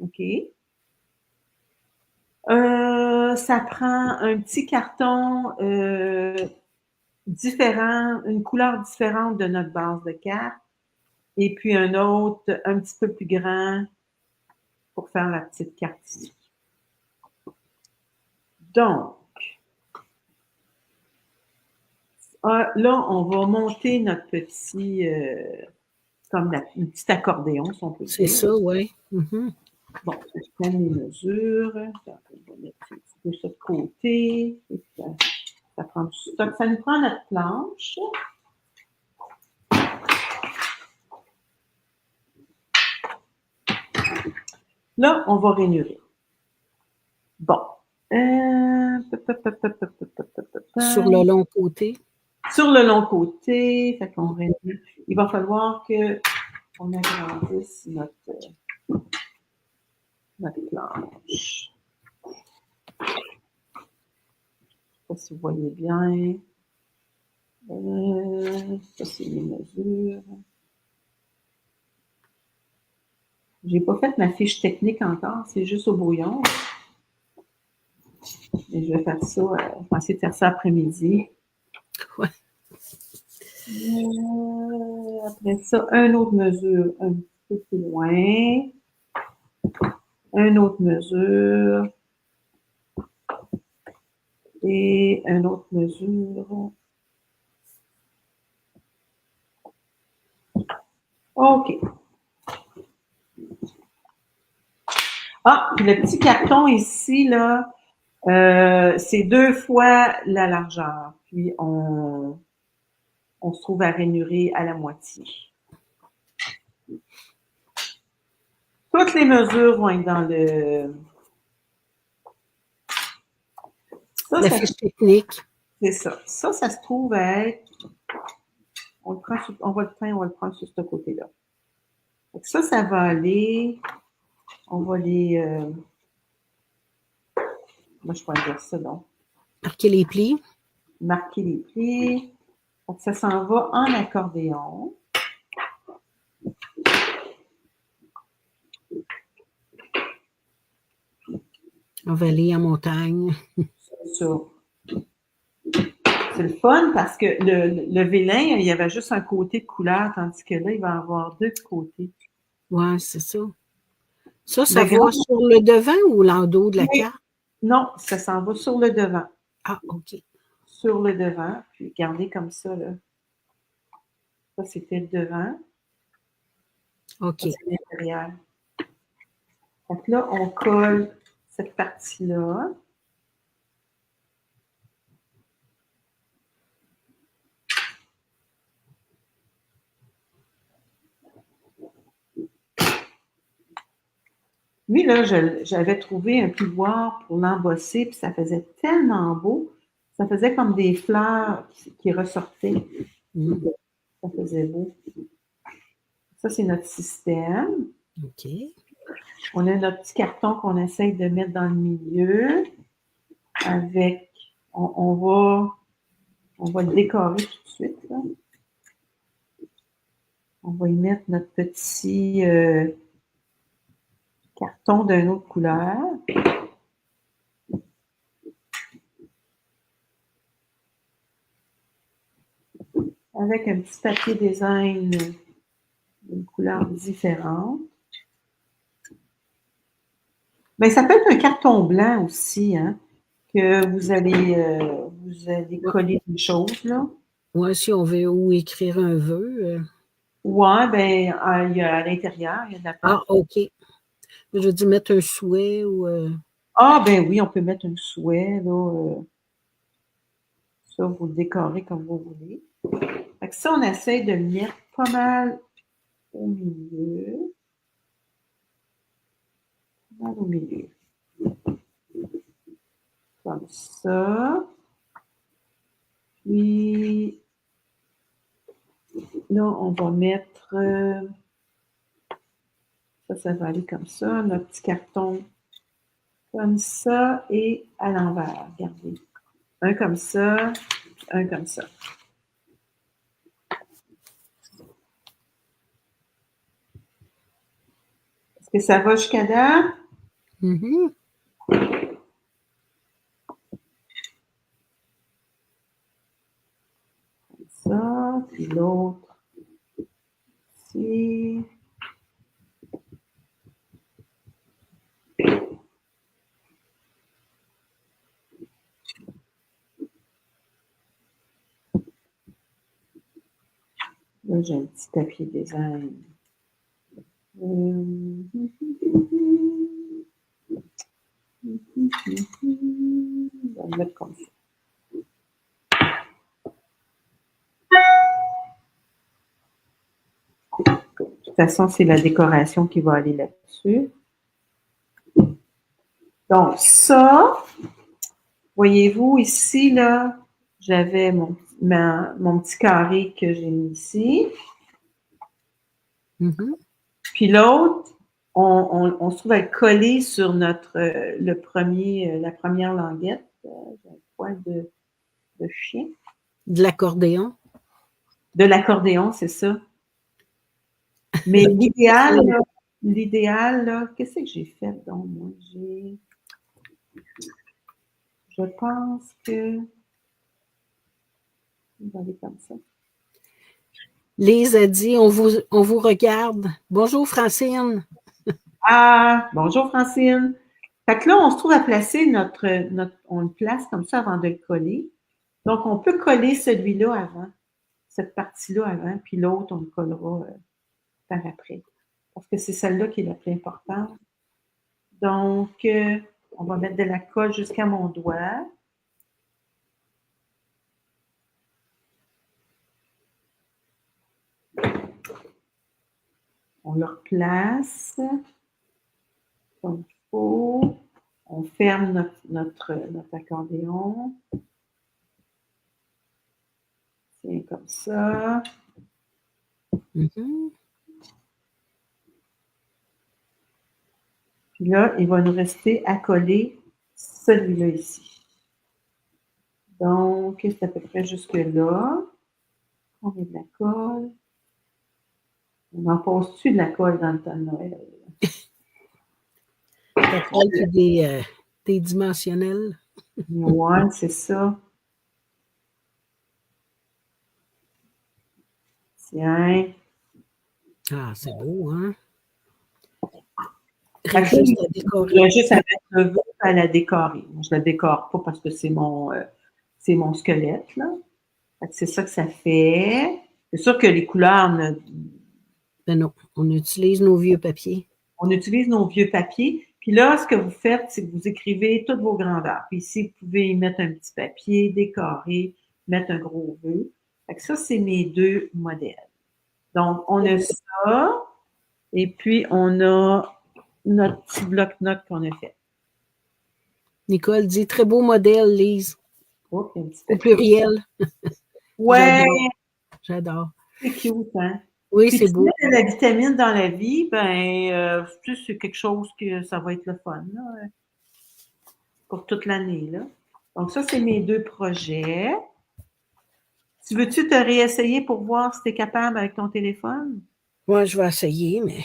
OK. Ça prend un petit carton différent, une couleur différente de notre base de cartes, et puis un autre un petit peu plus grand pour faire la petite carte ici. Donc, là, on va monter notre petit, comme un petit accordéon, si on peut dire. C'est ça, oui. Mm-hmm. Bon, je prends les mesures. On va mettre un petit peu ça de côté. Et puis, ça prend du stock. Ça nous prend notre planche. Là, on va rainurer. Bon. Sur le long côté. Sur le long côté, fait qu'on rainure. Il va falloir qu'on agrandisse notre planche. Je ne sais pas si vous voyez bien. Ça, c'est les mesures. J'ai pas fait ma fiche technique encore, c'est juste au brouillon. Et je vais faire ça, je vais essayer de faire ça après-midi. Ouais. Après ça, une autre mesure un petit peu plus loin. Une autre mesure. Et une autre mesure. OK. Ah, puis le petit carton ici, là, c'est 2 fois la largeur. Puis on se trouve à rainurer à la moitié. Toutes les mesures vont être dans le... La fiche technique. C'est ça. Ça se trouve à être... On va le prendre sur ce côté-là. Ça va aller... On va les... Moi, je pourrais dire ça, donc. Marquer les plis. Marquer les plis. Donc, ça s'en va en accordéon. En vallée, en montagne. C'est ça. C'est le fun parce que le vélin, il y avait juste un côté de couleur, tandis que là, il va avoir deux côtés. Oui, c'est ça. Ça va sur le devant ou l'endos de la carte? Non, ça s'en va sur le devant. Ah, OK. Sur le devant, puis regardez comme ça, là. Ça, c'était le devant. OK. Ça, c'est l'intérieur. Donc là, on colle cette partie-là. Lui, là, j'avais trouvé un pouvoir pour l'embosser, puis ça faisait tellement beau. Ça faisait comme des fleurs qui ressortaient. Ça faisait beau. Ça, c'est notre système. OK. On a notre petit carton qu'on essaye de mettre dans le milieu avec... On va le décorer tout de suite, là. On va y mettre notre petit carton d'une autre couleur. Avec un petit papier design d'une couleur différente. Mais ça peut être un carton blanc aussi, hein, que vous allez coller des choses, là. Oui, si on veut ou écrire un vœu. Ouais, ben, il y a à l'intérieur, il y a de la place. Ah, OK. Je veux dire, mettre un souhait ou... Ah, ben oui, on peut mettre un souhait, là. Ça, vous le décorez comme vous voulez. Fait que ça, on essaie de le mettre pas mal au milieu. Pas mal au milieu. Comme ça. Puis, là, on va mettre... ça va aller comme ça. Notre petit carton comme ça et à l'envers. Regardez. Un comme ça, un comme ça. Est-ce que ça va jusqu'à là? Mm-hmm. Comme ça, puis l'autre ici. Là, j'ai un petit papier design. On va le mettre comme ça. De toute façon, c'est la décoration qui va aller là-dessus. Donc, ça, voyez-vous, ici, là, j'avais mon petit carré que j'ai mis ici. Mm-hmm. Puis l'autre, on se trouve à le coller sur notre, la première languette. J'ai un poil de chien. De l'accordéon. De l'accordéon, c'est ça. Mais l'idéal, là, qu'est-ce que j'ai fait donc, moi? Je pense que... On va aller comme ça. Lise a dit, on vous regarde. Bonjour, Francine. Ah, bonjour, Francine. Fait que là, on se trouve à placer on le place comme ça avant de le coller. Donc, on peut coller celui-là avant, cette partie-là avant, puis l'autre, on le collera par après. Parce que c'est celle-là qui est la plus importante. Donc, on va mettre de la colle jusqu'à mon doigt. On le replace comme il faut. On ferme notre accordéon. Tiens, comme ça. Mhm. Puis là, il va nous rester à coller celui-là ici. Donc, c'est à peu près jusque-là. On met de la colle. On en pose-tu de la colle dans le temps de Noël? La colle puis des dimensionnels. Ouais, c'est ça. Tiens. Ah, c'est beau, hein? Fait que Juste à décorer. je vais juste à mettre le vœu à la décorer. Moi, je la décore pas parce que c'est mon squelette, là. Fait que c'est ça que ça fait. C'est sûr que les couleurs, Ben non, on utilise nos vieux papiers. on utilise nos vieux papiers. Puis là, ce que vous faites, c'est que vous écrivez toutes vos grandeurs. Puis ici, vous pouvez y mettre un petit papier, décorer, mettre un gros vœu. Fait que ça, c'est mes deux modèles. Donc, on a ça. Et puis, on a notre petit bloc-notes qu'on a fait. Nicole dit très beau modèle, Lise. Oh, un petit Au papier. pluriel. Ouais, J'adore. c'est cute, hein? Oui, Puis c'est tu beau. mets de la vitamine dans la vie, ben, tu sais, c'est quelque chose que ça va être le fun, là, pour toute l'année, là. Donc, ça, c'est mes deux projets. Tu veux-tu te réessayer pour voir si tu es capable avec ton téléphone? Moi, je vais essayer, mais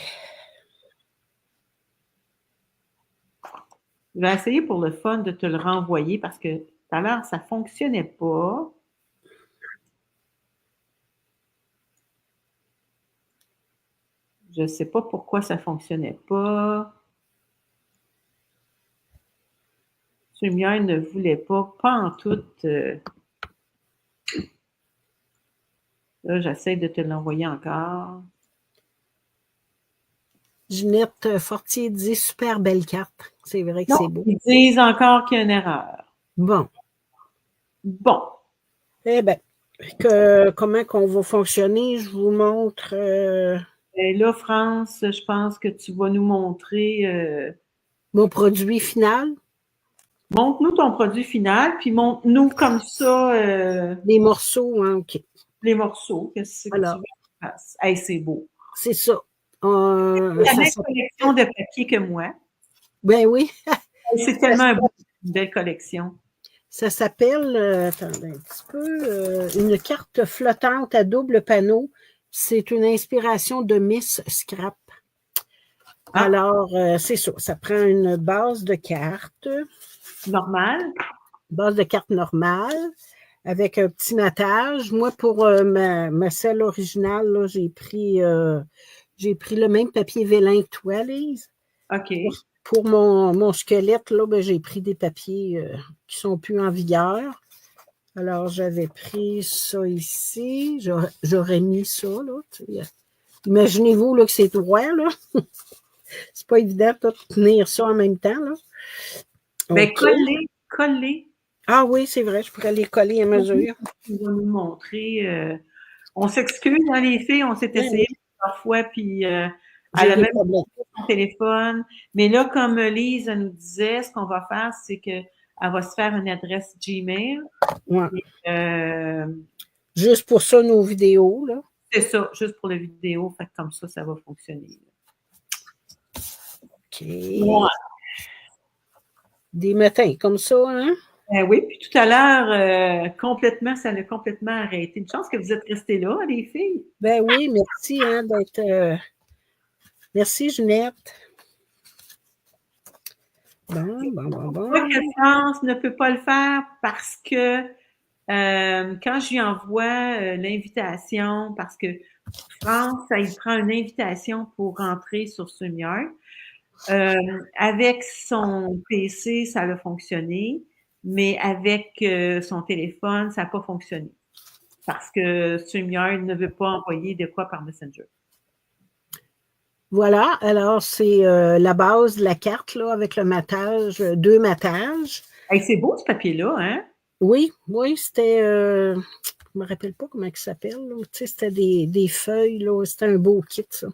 Je vais essayer pour le fun de te le renvoyer parce que tout à l'heure, ça ne fonctionnait pas. Je ne sais pas pourquoi ça ne fonctionnait pas. Lumière ne voulait pas en tout. Là, j'essaie de te l'envoyer encore. Ginette Fortier dit super belle carte. C'est vrai que Non, c'est beau. ils disent encore qu'il y a une erreur. Bon. Bon. Eh bien, comment qu'on va fonctionner? Je vous montre. Et là, France, je pense que tu vas nous montrer. Mon produit final. Montre-nous ton produit final, puis montre-nous comme ça Les morceaux, hein, OK. les morceaux. Qu'est-ce que tu veux que je fasse? Hey, c'est beau. C'est ça. La même collection de papier que moi. Ben oui. C'est tellement beau, une belle collection. Ça s'appelle, attendez un petit peu, une carte flottante à double panneau. C'est une inspiration de Miss Scrap. Ah. Alors, c'est ça. Ça prend une base de carte. Normale. Base de carte normale avec un petit nattage. Moi, pour ma selle originale, là, j'ai pris le même papier vélin que toi, Lise. OK. Pour mon squelette, là, ben, j'ai pris des papiers qui sont plus en vigueur. Alors, j'avais pris ça ici. J'aurais mis ça, là. Imaginez-vous là, que c'est droit, là. C'est pas évident de tenir ça en même temps, là. Ben, Okay. coller. Ah oui, c'est vrai, je pourrais les coller à mesure. Tu vas nous montrer. On s'excuse, hein, les filles, on s'est essayé plusieurs fois, puis à la même son téléphone. Mais là, comme Lise nous disait, ce qu'on va faire, c'est qu'elle va se faire une adresse Gmail. Ouais. Et, juste pour ça, nos vidéos, là. C'est ça, juste pour la vidéo. Fait que comme ça va fonctionner. OK. Ouais. Des matins comme ça, hein? Oui, puis tout à l'heure, ça l'a complètement arrêté. Une chance que vous êtes restés là, les filles. Ben oui, merci hein, d'être. Merci, Ginette. Bon. Que France ne peut pas le faire parce que quand je lui envoie l'invitation, parce que France, ça il prend une invitation pour rentrer sur StreamYard. Avec son PC, ça a fonctionné, mais avec son téléphone, ça n'a pas fonctionné. Parce que StreamYard ne veut pas envoyer de quoi par Messenger. Voilà, alors c'est la base de la carte là, avec le matage, 2 matages. Hey, c'est beau ce papier-là, hein? Oui, c'était, je me rappelle pas comment il s'appelle, tu sais, c'était des feuilles, là, c'était un beau kit, ça.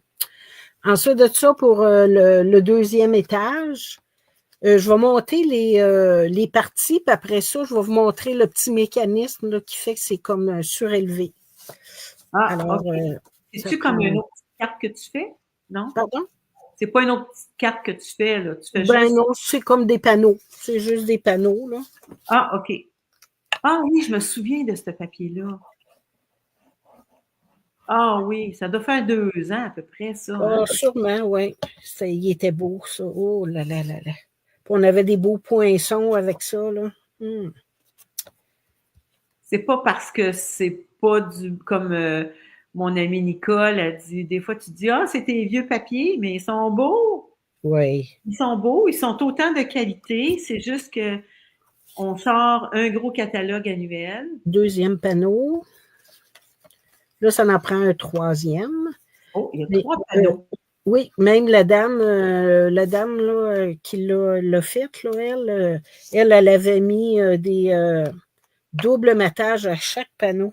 Ensuite de ça, pour le deuxième étage, je vais monter les parties, puis après ça, je vais vous montrer le petit mécanisme là, qui fait que c'est comme surélevé. Ah, Alors, OK. ça C'est-tu prend... comme une autre petite carte que tu fais? Non? Pardon? C'est pas une autre petite carte que tu fais, là. Tu fais Ben juste. non, c'est comme des panneaux. C'est juste des panneaux, là. Ah, OK. Ah oui, je me souviens de ce papier-là. Ah oui, ça doit faire 2 ans à peu près, ça, hein? Ah, sûrement, oui. Il était beau, ça. Oh là là là là. Puis on avait des beaux poinçons avec ça, là. C'est pas parce que c'est pas du comme mon amie Nicole a dit, des fois tu dis ah c'est tes vieux papiers, mais ils sont beaux, Oui. ils sont beaux, ils sont autant de qualité, c'est juste que on sort un gros catalogue annuel. Deuxième panneau. Là, ça en prend un troisième. Oh, il y a Mais, 3 panneaux. oui, même la dame là, qui l'a fait, là, elle avait mis des doubles mattages à chaque panneau.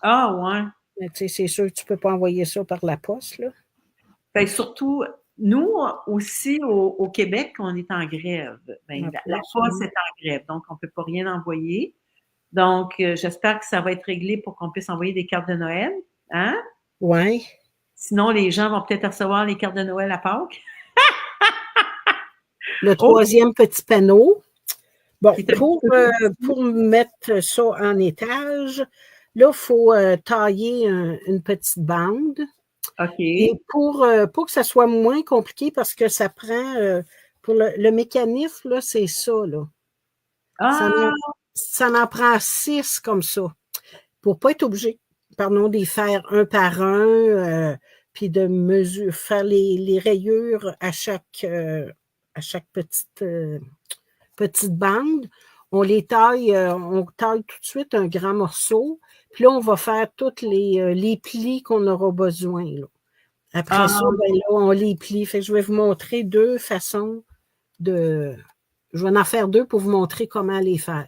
Ah ouais. Mais, tu sais, c'est sûr que tu ne peux pas envoyer ça par la poste, là. Ben, surtout, nous aussi au Québec, on est en grève. Ben, la poste est en grève, donc on ne peut pas rien envoyer. Donc, j'espère que ça va être réglé pour qu'on puisse envoyer des cartes de Noël. Hein? Oui. Sinon, les gens vont peut-être recevoir les cartes de Noël à Pâques. Le Oh! troisième petit panneau. Bon, Qui est un pour, petit peu pour mettre ça en étage, là, il faut tailler une petite bande. Et OK. pour que ça soit moins compliqué, parce que ça prend, pour le mécanisme, là, c'est ça, là. Ça Ah! en prend 6 comme ça, pour ne pas être obligé, pardon, d'y faire un par un, puis de faire les rayures à chaque petite bande. On taille tout de suite un grand morceau, puis là, on va faire tous les plis qu'on aura besoin, là. Après ça, Ah! ben là, on les plie. Fait que je vais vous montrer 2 façons de. Je vais en faire 2 pour vous montrer comment les faire.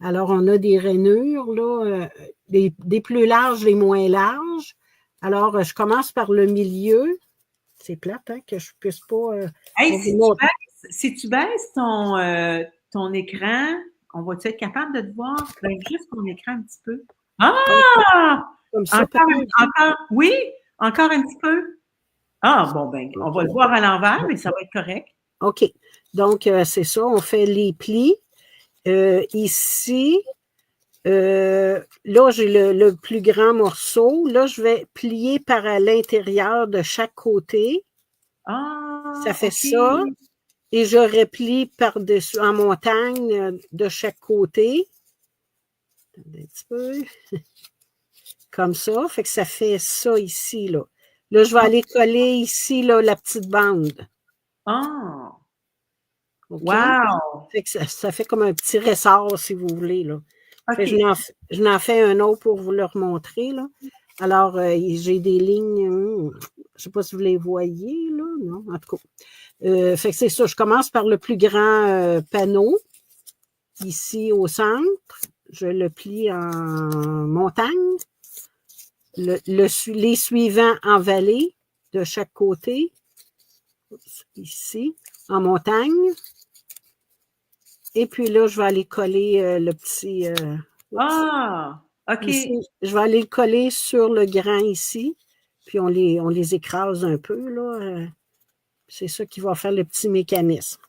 Alors, on a des rainures, là, des plus larges, des moins larges. Alors, je commence par le milieu. C'est plate, hein, que je ne puisse pas. Hey, Vous montrer. si tu baisses ton écran, on va-tu être capable de te voir? Lève juste ton écran un petit peu. Ah! Comme ça, Encore, peut-être. encore, oui, encore un petit peu. Ah, bon, ben, on va le voir à l'envers, mais ça va être correct. OK. Donc, c'est ça, on fait les plis. Ici, là, j'ai le plus grand morceau. Là, je vais plier par à l'intérieur de chaque côté. Ça Ah, fait OK. ça. Et je replie par-dessus, en montagne, de chaque côté. Attendez un petit peu. Comme ça. Fait que ça fait ça ici, là. Là, je vais aller coller ici, là, la petite bande. Ah! OK? Wow! Fait que ça fait comme un petit ressort, si vous voulez, là. Fait que OK. je n'en fais un autre pour vous le remontrer, là. Alors, j'ai des lignes, je ne sais pas si vous les voyez, là, non, en tout cas. Fait que c'est ça, je commence par le plus grand panneau, ici au centre. Je le plie en montagne. Les suivants en vallée, de chaque côté. Ici, en montagne. Et puis là, je vais aller coller le petit... Ah! ici, OK. je vais aller le coller sur le grand ici. Puis on les écrase un peu, là. C'est ça qui va faire le petit mécanisme.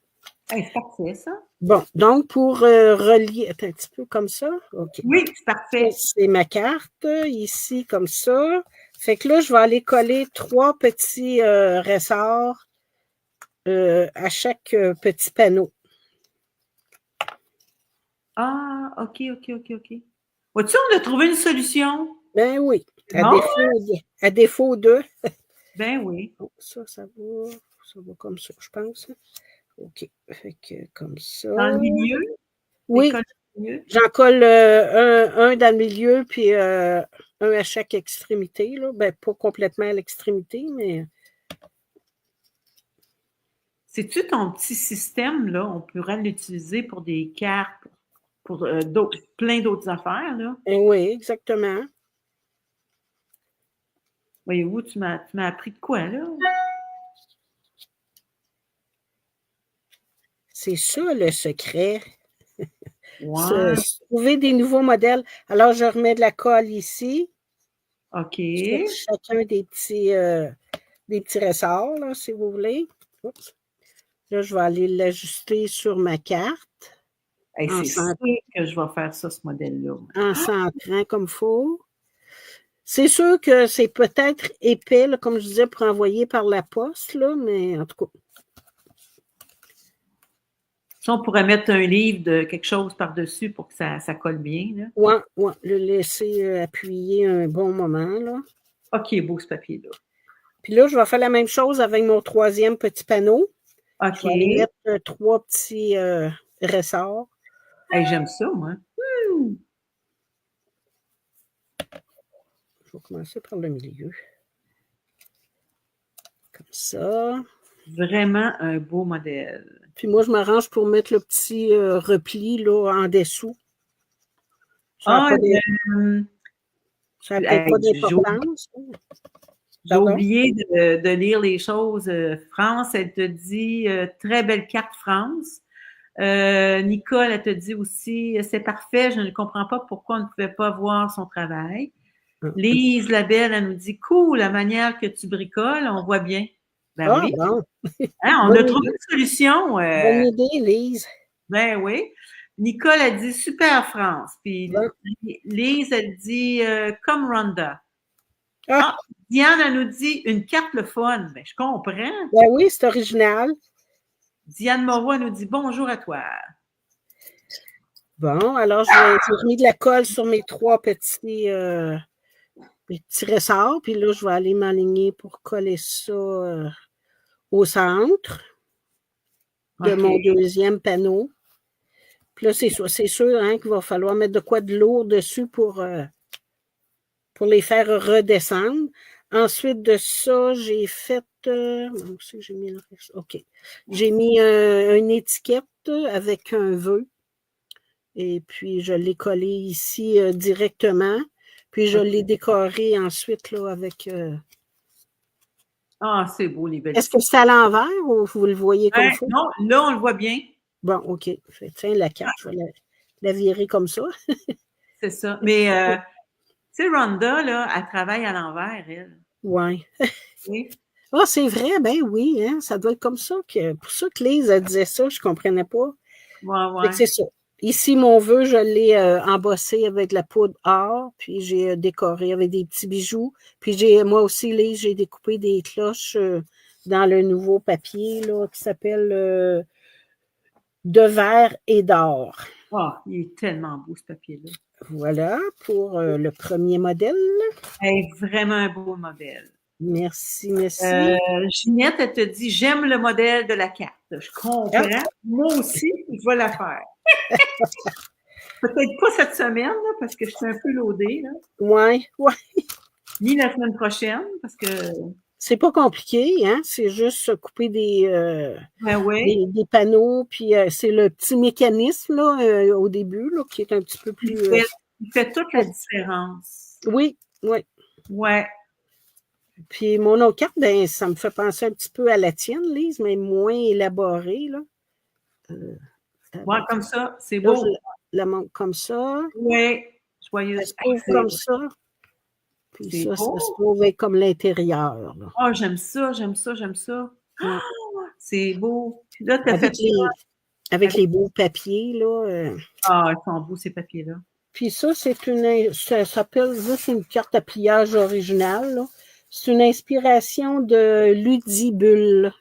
Hey, c'est parfait, ça. Bon, donc pour relier, attends un petit peu comme ça. OK. Oui, c'est Ça, parfait. c'est ma carte, ici, comme ça. Fait que là, je vais aller coller 3 petits ressorts à chaque petit panneau. Ah, OK, OK, OK, OK. Vois-tu, on a trouvé une solution. Ben oui, C'est bon? à défaut de... Ben oui. Oh, ça va comme ça, je pense. OK, fait que comme ça. Dans le milieu, Oui, l'école du milieu. j'en colle un dans le milieu, puis un à chaque extrémité, là. Ben, pas complètement à l'extrémité, mais... C'est-tu ton petit système, là? On pourrait l'utiliser pour des cartes, pour plein d'autres affaires, là. Oui, exactement. Voyez-vous, tu m'as appris de quoi, là? C'est ça le secret. Ouais. Trouver des nouveaux modèles. Alors, je remets de la colle ici OK. sur chacun des petits ressorts, là, si vous voulez. Oups. Là, je vais aller l'ajuster sur ma carte Hey, en, c'est sûr que je vais faire ça, ce modèle-là. en centrant comme il faut. C'est sûr que c'est peut-être épais, là, comme je disais, pour envoyer par la poste, là, mais en tout cas. Ça, on pourrait mettre un livre de quelque chose par-dessus pour que ça colle bien. Là. Ouais, le laisser appuyer un bon moment, là. OK, beau ce papier-là. Puis là, je vais faire la même chose avec mon troisième petit panneau. OK. Je vais aller mettre 3 petits ressorts. Hey, j'aime ça, moi. Je vais commencer par le milieu. Comme ça. Vraiment un beau modèle. Puis moi, je m'arrange pour mettre le petit repli là, en dessous. Ça n'a pas d'importance. J'ai oublié de lire les choses. France, elle te dit très belle carte France. Nicole, elle te dit aussi c'est parfait, je ne comprends pas pourquoi on ne pouvait pas voir son travail. Lise Labelle, elle nous dit cool, la manière que tu bricoles, on voit bien. Ben oui. Bon. Hein, on a trouvé une solution. Bonne idée, Lise. Ben oui. Nicole, elle dit super France. Puis Lise, elle dit comme Rhonda. Ah, Diane, elle nous dit une carte le fun. Ben, je comprends. Ben oui, c'est original. Diane Moreau, elle nous dit bonjour à toi. Bon, alors j'ai remis de la colle sur mes 3 petits ressorts. Puis là, je vais aller m'aligner pour coller ça au centre de mon deuxième panneau. Puis là, c'est sûr hein, qu'il va falloir mettre de quoi de lourd dessus pour les faire redescendre. Ensuite de ça, j'ai fait... OK. J'ai mis une étiquette avec un vœu. Et puis, je l'ai collé ici directement. Puis, je l'ai décoré ensuite là, avec... Ah, c'est beau, les belles. Est-ce que c'est à l'envers ou vous le voyez comme ça? Non, là, on le voit bien. Bon, OK. Tiens, la carte, je vais la virer comme ça. C'est ça. Mais, tu sais, Rhonda, là, elle travaille à l'envers, elle. Oui. Oui. Ah, c'est vrai, ben oui, hein, ça doit être comme ça. Pour ça que Lise elle disait ça, je ne comprenais pas. Ouais. C'est ça. Ici, mon vœu, je l'ai embossé avec de la poudre or, puis j'ai décoré avec des petits bijoux. Puis moi aussi, Lise, j'ai découpé des cloches dans le nouveau papier là, qui s'appelle de verre et d'or. Ah, il est tellement beau, ce papier-là. Voilà pour le premier modèle. Hey, vraiment un beau modèle. Merci. Ginette, elle te dit j'aime le modèle de la carte. Je comprends. Moi aussi, je vais la faire. Peut-être pas cette semaine, là, parce que je suis un peu loadée. Oui. Ni la semaine prochaine, parce que. C'est pas compliqué, hein? C'est juste couper des panneaux, puis c'est le petit mécanisme là, au début là, qui est un petit peu plus. Il fait toute la différence. Oui. Ouais. Puis mon autre carte, ben, ça me fait penser un petit peu à la tienne, Lise, mais moins élaborée. Là. Ouais, comme ça, c'est beau. Là, je la montre comme ça. Oui, joyeuse. Elle se trouve comme ça. Puis ça se trouve être comme l'intérieur. Ah, j'aime ça. Ouais. C'est beau. Puis là, tu as fait avec les beaux papiers, là. Ah, ils sont beaux, ces papiers-là. Puis ça s'appelle juste une carte à pliage originale. Là. C'est une inspiration de Ludibule.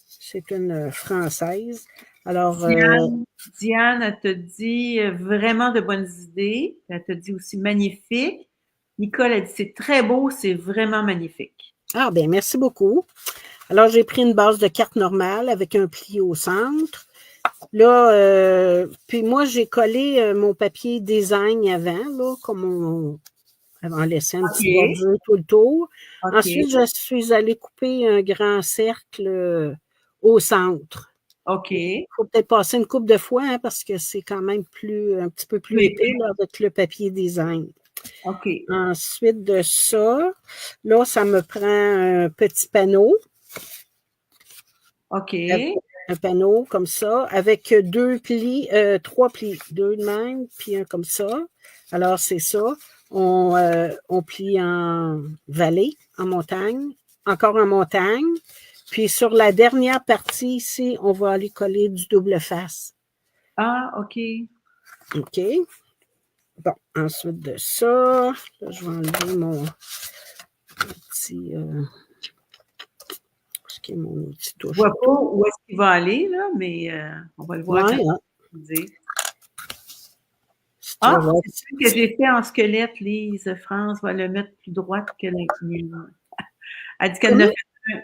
C'est une Française. Alors, Diane, elle te dit vraiment de bonnes idées. Elle te dit aussi magnifique. Nicole, elle dit c'est très beau, c'est vraiment magnifique. Ah, bien, merci beaucoup. Alors, j'ai pris une base de carte normale avec un pli au centre. Là, puis moi, j'ai collé mon papier design avant, là, comme en laissant une petite bordure tout le tour. Ensuite, je suis allée couper un grand cercle au centre. OK. Il faut peut-être passer une couple de fois hein, parce que c'est quand même un petit peu plus épais là, avec le papier design. OK. Ensuite de ça, là, ça me prend un petit panneau. OK. un panneau comme ça, avec 2 plis, 3 plis, 2 de même, puis un comme ça. Alors, c'est ça. On plie en vallée, en montagne, encore en montagne. Puis sur la dernière partie ici, on va aller coller du double face. Ah, OK. OK. Bon, ensuite de ça, là, je vais enlever mon petit... ce qui est mon outil touche. Je vois pas où est-ce qu'il va aller, là, mais on va le voir. Ouais, quand hein. Ah, c'est celui que j'ai fait en squelette, Lise. France va le mettre plus droite que la... Elle dit qu'elle en a fait une.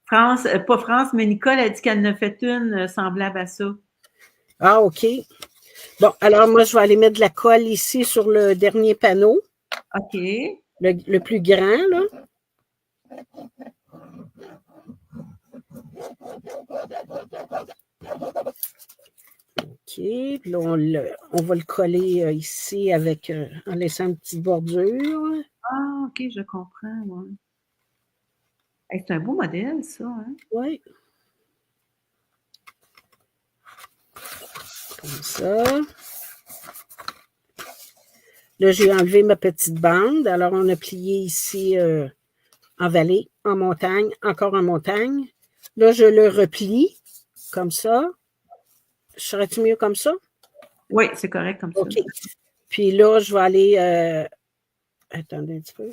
France, pas France, mais Nicole a dit qu'elle en a fait une semblable à ça. Ah, OK. Bon, alors moi, je vais aller mettre de la colle ici sur le dernier panneau. OK. Le plus grand, là. OK. Puis là, on va le coller ici avec, en laissant une petite bordure. Ah, OK, je comprends. Ouais. Hey, c'est un beau modèle, ça. Hein? Oui. Comme ça. Là, j'ai enlevé ma petite bande. Alors, on a plié ici en vallée, en montagne, encore en montagne. Là, je le replie comme ça. Serait-tu mieux comme ça? Oui, c'est correct comme ça. OK. Puis là, je vais aller... attendez un petit peu.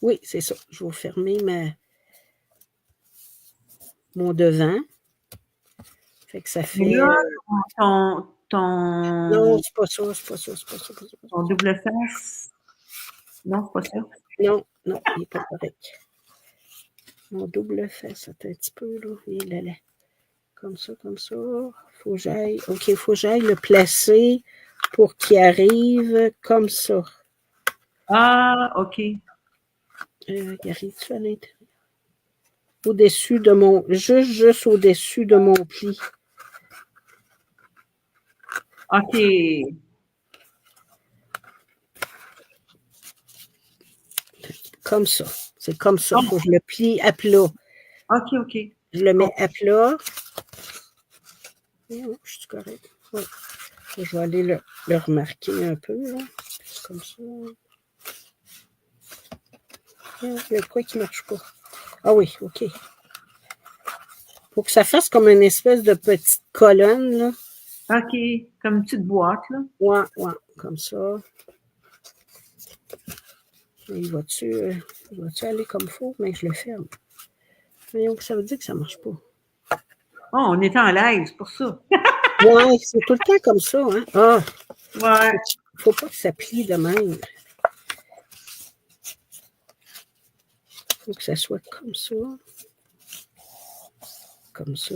Oui, c'est ça. Je vais fermer mon devant. Fait que ça fait... Mais là, Non, c'est pas ça, ton double face. Non, c'est pas ça. Non, il n'est pas correct. Mon double face, attends un petit peu, là. Il est là. Comme ça. Faut que j'aille... OK, il faut que j'aille le placer pour qu'il arrive comme ça. Ah, OK. Il arrive-tu à l'intérieur? Au-dessus de mon... Juste au-dessus de mon pli. OK. Comme ça. C'est comme ça. Il faut que je le plie à plat. OK. Je le mets à plat. Oh, je suis correct. Ouais. Je vais aller le remarquer un peu. Là. Comme ça. Il y a quoi qui ne marche pas? Ah oui, OK. Faut que ça fasse comme une espèce de petite colonne. Là. OK. Comme une petite boîte, là. Ouais, comme ça. Il va-tu aller comme il faut? Mais je le ferme. Voyons que ça veut dire que ça ne marche pas. Oh, on est en live, c'est pour ça. Ouais, c'est tout le temps comme ça, hein? Ah! Ouais. Faut pas que ça plie de même. Faut que ça soit comme ça. Comme ça.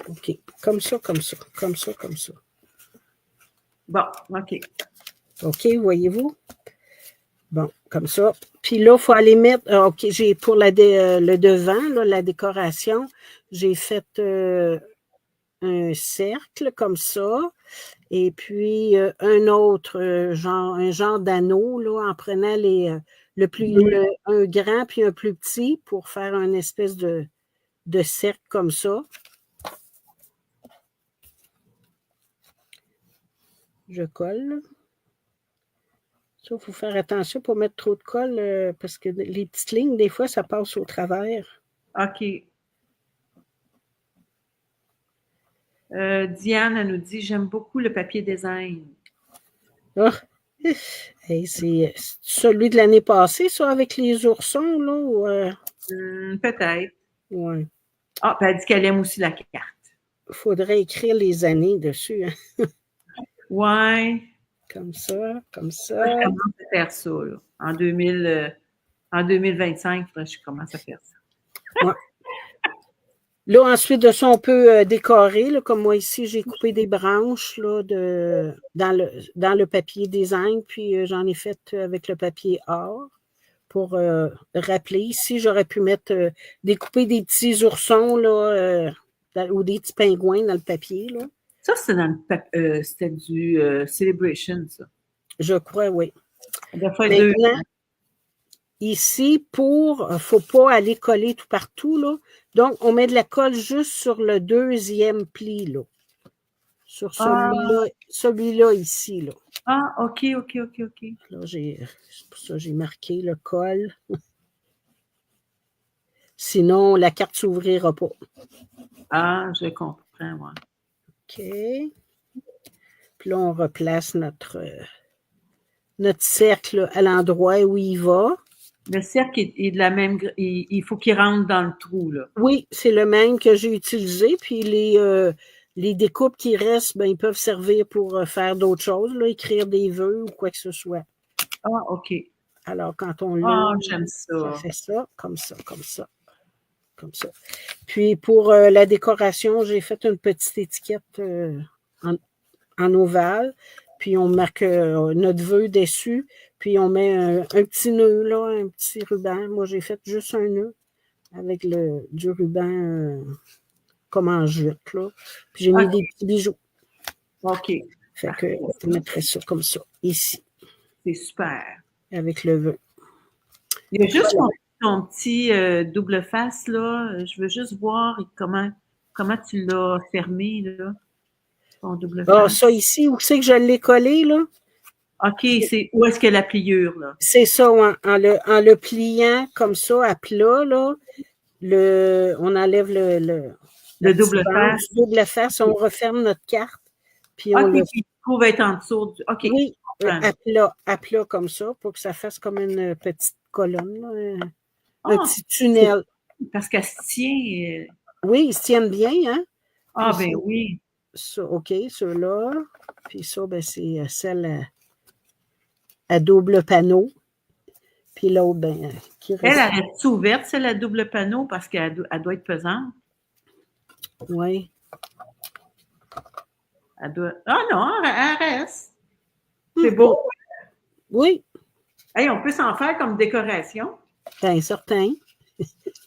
OK. Comme ça. Bon, OK. OK, voyez-vous? Bon, comme ça. Puis là, il faut aller mettre... OK, j'ai pour le devant, là, la décoration, j'ai fait un cercle comme ça. Et puis, un autre, un genre d'anneau, là, en prenant un grand puis un plus petit pour faire une espèce de cercle comme ça. Je colle. Ça, il faut faire attention pour mettre trop de colle parce que les petites lignes, des fois, ça passe au travers. OK. Diane, elle nous dit « J'aime beaucoup le papier design. » Ah! Hey, c'est celui de l'année passée, ça, avec les oursons, là? Ou, peut-être. Ouais. Ah, puis elle dit qu'elle aime aussi la carte. Il faudrait écrire les années dessus. Hein? Ouais. Comme ça. Je commence à faire ça, là. En 2025, je commence à faire ça. Ouais. Là, ensuite de ça, on peut décorer. Là, comme moi ici, j'ai coupé des branches là, dans le papier design, puis j'en ai fait avec le papier or pour rappeler. Ici, j'aurais pu découper des petits oursons là, ou des petits pingouins dans le papier. Là. Ça, c'était du Celebration, ça. Je crois, oui. Maintenant, ici, faut pas aller coller tout partout, là. Donc, on met de la colle juste sur le deuxième pli, là. Sur celui-là ici, là. Ah, OK. Là, c'est pour ça que j'ai marqué le col. Sinon, la carte ne s'ouvrira pas. Ah, je comprends, moi. OK. Puis là, on replace notre cercle à l'endroit où il va. Le cercle est de la même... Il faut qu'il rentre dans le trou, là. Oui, c'est le même que j'ai utilisé. Puis les découpes qui restent, ben, ils peuvent servir pour faire d'autres choses, là, écrire des vœux ou quoi que ce soit. Ah, OK. Alors, quand on Ah, l'ouvre, j'aime ça. ça fait ça, comme ça, comme ça, comme ça. Puis, pour la décoration, j'ai fait une petite étiquette en ovale. Puis, on marque notre vœu dessus. Puis, on met un petit nœud, là, un petit ruban. Moi, j'ai fait juste un nœud avec du ruban comme en jute, là. Puis, j'ai mis des petits bijoux. OK. Fait que je mettrais ça comme ça, ici. C'est super. Avec le vœu. Il y a juste ton petit double face, là. Je veux juste voir comment tu l'as fermé, là, ton double face. Ah, ça ici, où c'est que je l'ai collé, là? OK, c'est où est-ce qu'il y a la pliure, là? C'est ça, en le pliant comme ça, à plat, là, on enlève le double face. Le double face, on referme notre carte. Puis on OK, qui trouve être en dessous. OK. Oui, à plat comme ça, pour que ça fasse comme une petite colonne, là, un petit tunnel. Parce qu'elle se tient. Oui, ils se tiennent bien, hein? Ah, ben oui. Ça, OK, ceux-là. Puis ça, ben, c'est celle à double panneau. Puis l'autre, ben, qui reste. Elle reste ouverte, celle à double panneau, parce qu'elle doit être pesante. Oui. Ah non, elle reste. C'est beau. Oui. Hey, on peut s'en faire comme décoration. Bien, certain.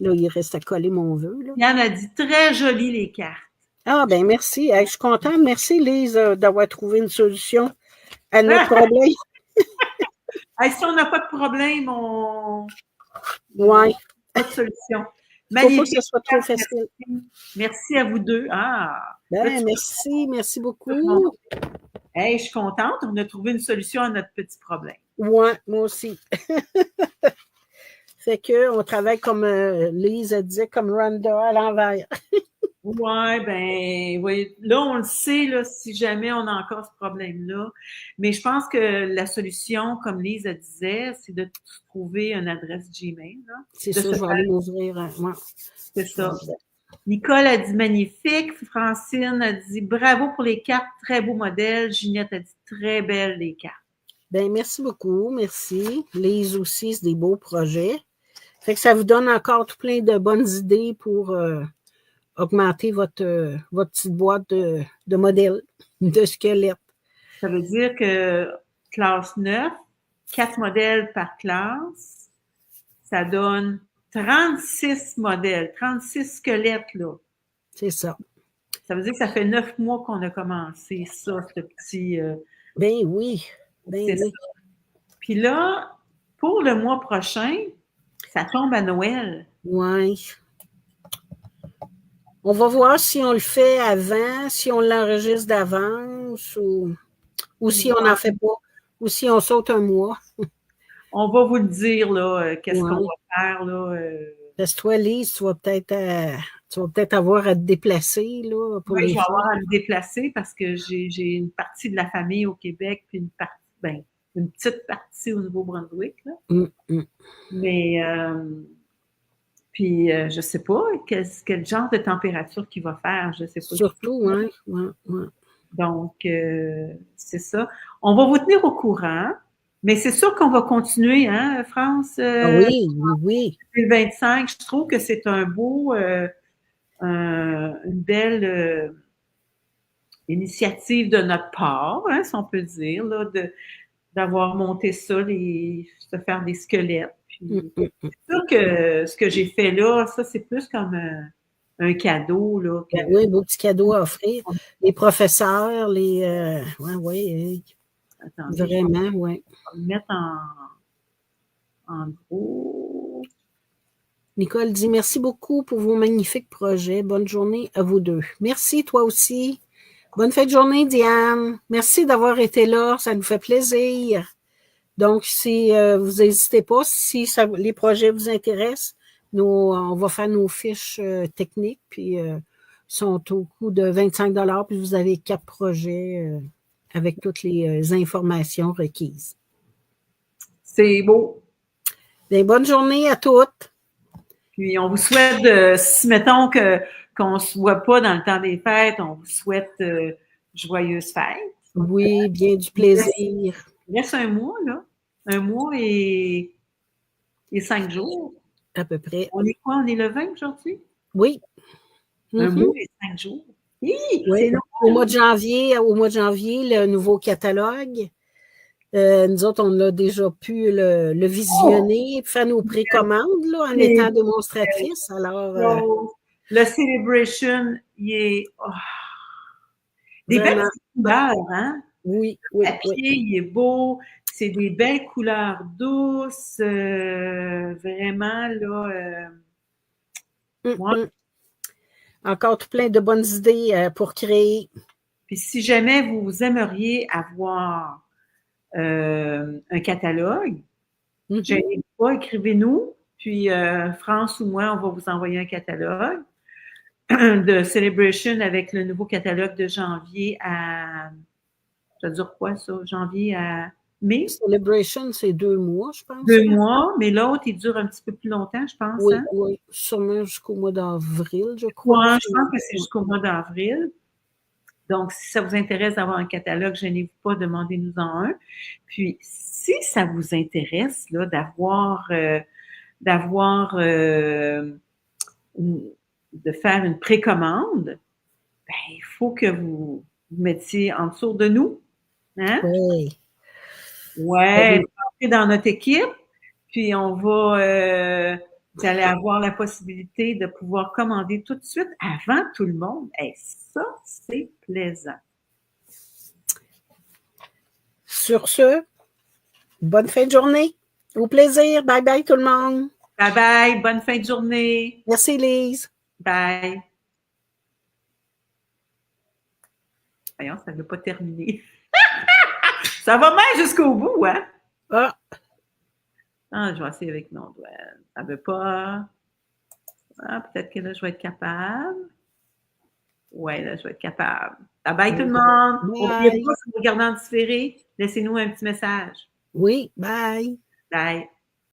Là, il reste à coller mon vœu. Là. Il en a dit très jolies, les cartes. Ah, ben merci. Je suis contente. Merci, Lise, d'avoir trouvé une solution à notre problème. Hey, si on n'a pas de problème, Oui. Pas de solution. Il ne faut pas que ce soit trop facile. Merci à vous deux. Ah! Ben, merci beaucoup. Hey, je suis contente. On a trouvé une solution à notre petit problème. Oui, moi aussi. Fait qu'on travaille comme Lise disait, comme Rhonda à l'envers. Oui, là, on le sait, là, si jamais on a encore ce problème-là. Mais je pense que la solution, comme Lise disait, c'est de trouver une adresse Gmail. C'est ça, je vais aller m'ouvrir. Ouais. C'est ça. Nicole a dit magnifique. Francine a dit bravo pour les cartes, très beau modèle. Ginette a dit très belles les cartes. Ben, merci beaucoup, merci. Lise aussi, c'est des beaux projets. Fait que ça vous donne encore tout plein de bonnes idées pour augmenter votre petite boîte de modèles, de squelettes. Ça veut dire que classe 9, 4 modèles par classe, ça donne 36 modèles, 36 squelettes, là. C'est ça. Ça veut dire que ça fait 9 mois qu'on a commencé ça, ce petit... Ben oui. Ben oui. Ça. Puis là, pour le mois prochain, ça tombe à Noël. Oui. On va voir si on le fait avant, si on l'enregistre d'avance ou si on n'en fait pas, ou si on saute un mois. On va vous le dire, là, qu'est-ce qu'on va faire, là. Parce que toi, Lise, tu vas peut-être avoir à te déplacer, là. Pour je vais avoir à me déplacer parce que j'ai une partie de la famille au Québec, puis une petite partie au Nouveau-Brunswick, là. Mais... Puis, je ne sais pas quel genre de température qu'il va faire, je ne sais pas. Surtout, oui. Donc, c'est ça. On va vous tenir au courant, mais c'est sûr qu'on va continuer, hein, France? Oui. 2025, je trouve que c'est un beau, une belle initiative de notre part, hein, si on peut dire, là, d'avoir monté ça, se faire des squelettes. Puis, c'est sûr que ce que j'ai fait là, ça, c'est plus comme un cadeau. Là, oui, un beau petit cadeau à offrir. Les professeurs, oui. Attendez, vraiment, oui. Je vais le mettre en gros. Nicole dit merci beaucoup pour vos magnifiques projets. Bonne journée à vous deux. Merci, toi aussi. Bonne fin de journée, Diane. Merci d'avoir été là. Ça nous fait plaisir. Donc, si vous n'hésitez pas, si les projets vous intéressent, on va faire nos fiches techniques, puis sont au coût de 25 $, puis vous avez 4 projets avec toutes les informations requises. C'est beau. Bien, bonne journée à toutes. Puis on vous souhaite, si mettons qu'on ne se voit pas dans le temps des fêtes, on vous souhaite joyeuses fêtes. Oui, bien du plaisir. Il reste un mois, là. Un mois et 5 jours. À peu près. On est quoi? On est le 20 aujourd'hui? Oui. Un mois et 5 jours. Oui. Au mois de janvier, le nouveau catalogue. Nous autres, on a déjà pu le visionner, faire nos précommandes là, en étant démonstratrice. Alors, le Celebration, il est des belles couleurs, hein? Oui, Le papier, il est beau. C'est des belles couleurs douces. Vraiment, là. Encore tout plein de bonnes idées pour créer. Puis si jamais vous aimeriez avoir un catalogue, gênez-vous pas, écrivez-nous. Puis France ou moi, on va vous envoyer un catalogue de Celebration avec le nouveau catalogue de janvier à... Ça dure quoi, ça? Janvier à mai? Celebration, c'est 2 mois, je pense. 2 mois, mais l'autre, il dure un petit peu plus longtemps, je pense. Oui, hein? oui, sûrement jusqu'au mois d'avril, je crois. Ouais, je pense que c'est jusqu'au mois d'avril. Donc, si ça vous intéresse d'avoir un catalogue, gênez-vous pas, demandez-nous-en un. Puis, si ça vous intéresse là, de faire une précommande, ben, il faut que vous mettiez en dessous de nous. Hein? Oui. Ouais, entrez dans notre équipe, puis on va... vous allez avoir la possibilité de pouvoir commander tout de suite avant tout le monde. Et ça, c'est plaisant. Sur ce, bonne fin de journée. Au plaisir. Bye bye tout le monde. Bye bye. Bonne fin de journée. Merci Lise. Bye. Voyons, ça ne veut pas terminer. Ça va même jusqu'au bout, hein? Ah. Ah, je vais essayer avec mon doigt. Ça ne veut pas. Ah, peut-être que là, je vais être capable. Ouais, là, je vais être capable. Bye bye tout le monde. N'oubliez pas, si vous regardez en différé, laissez-nous un petit message. Oui, bye. Bye.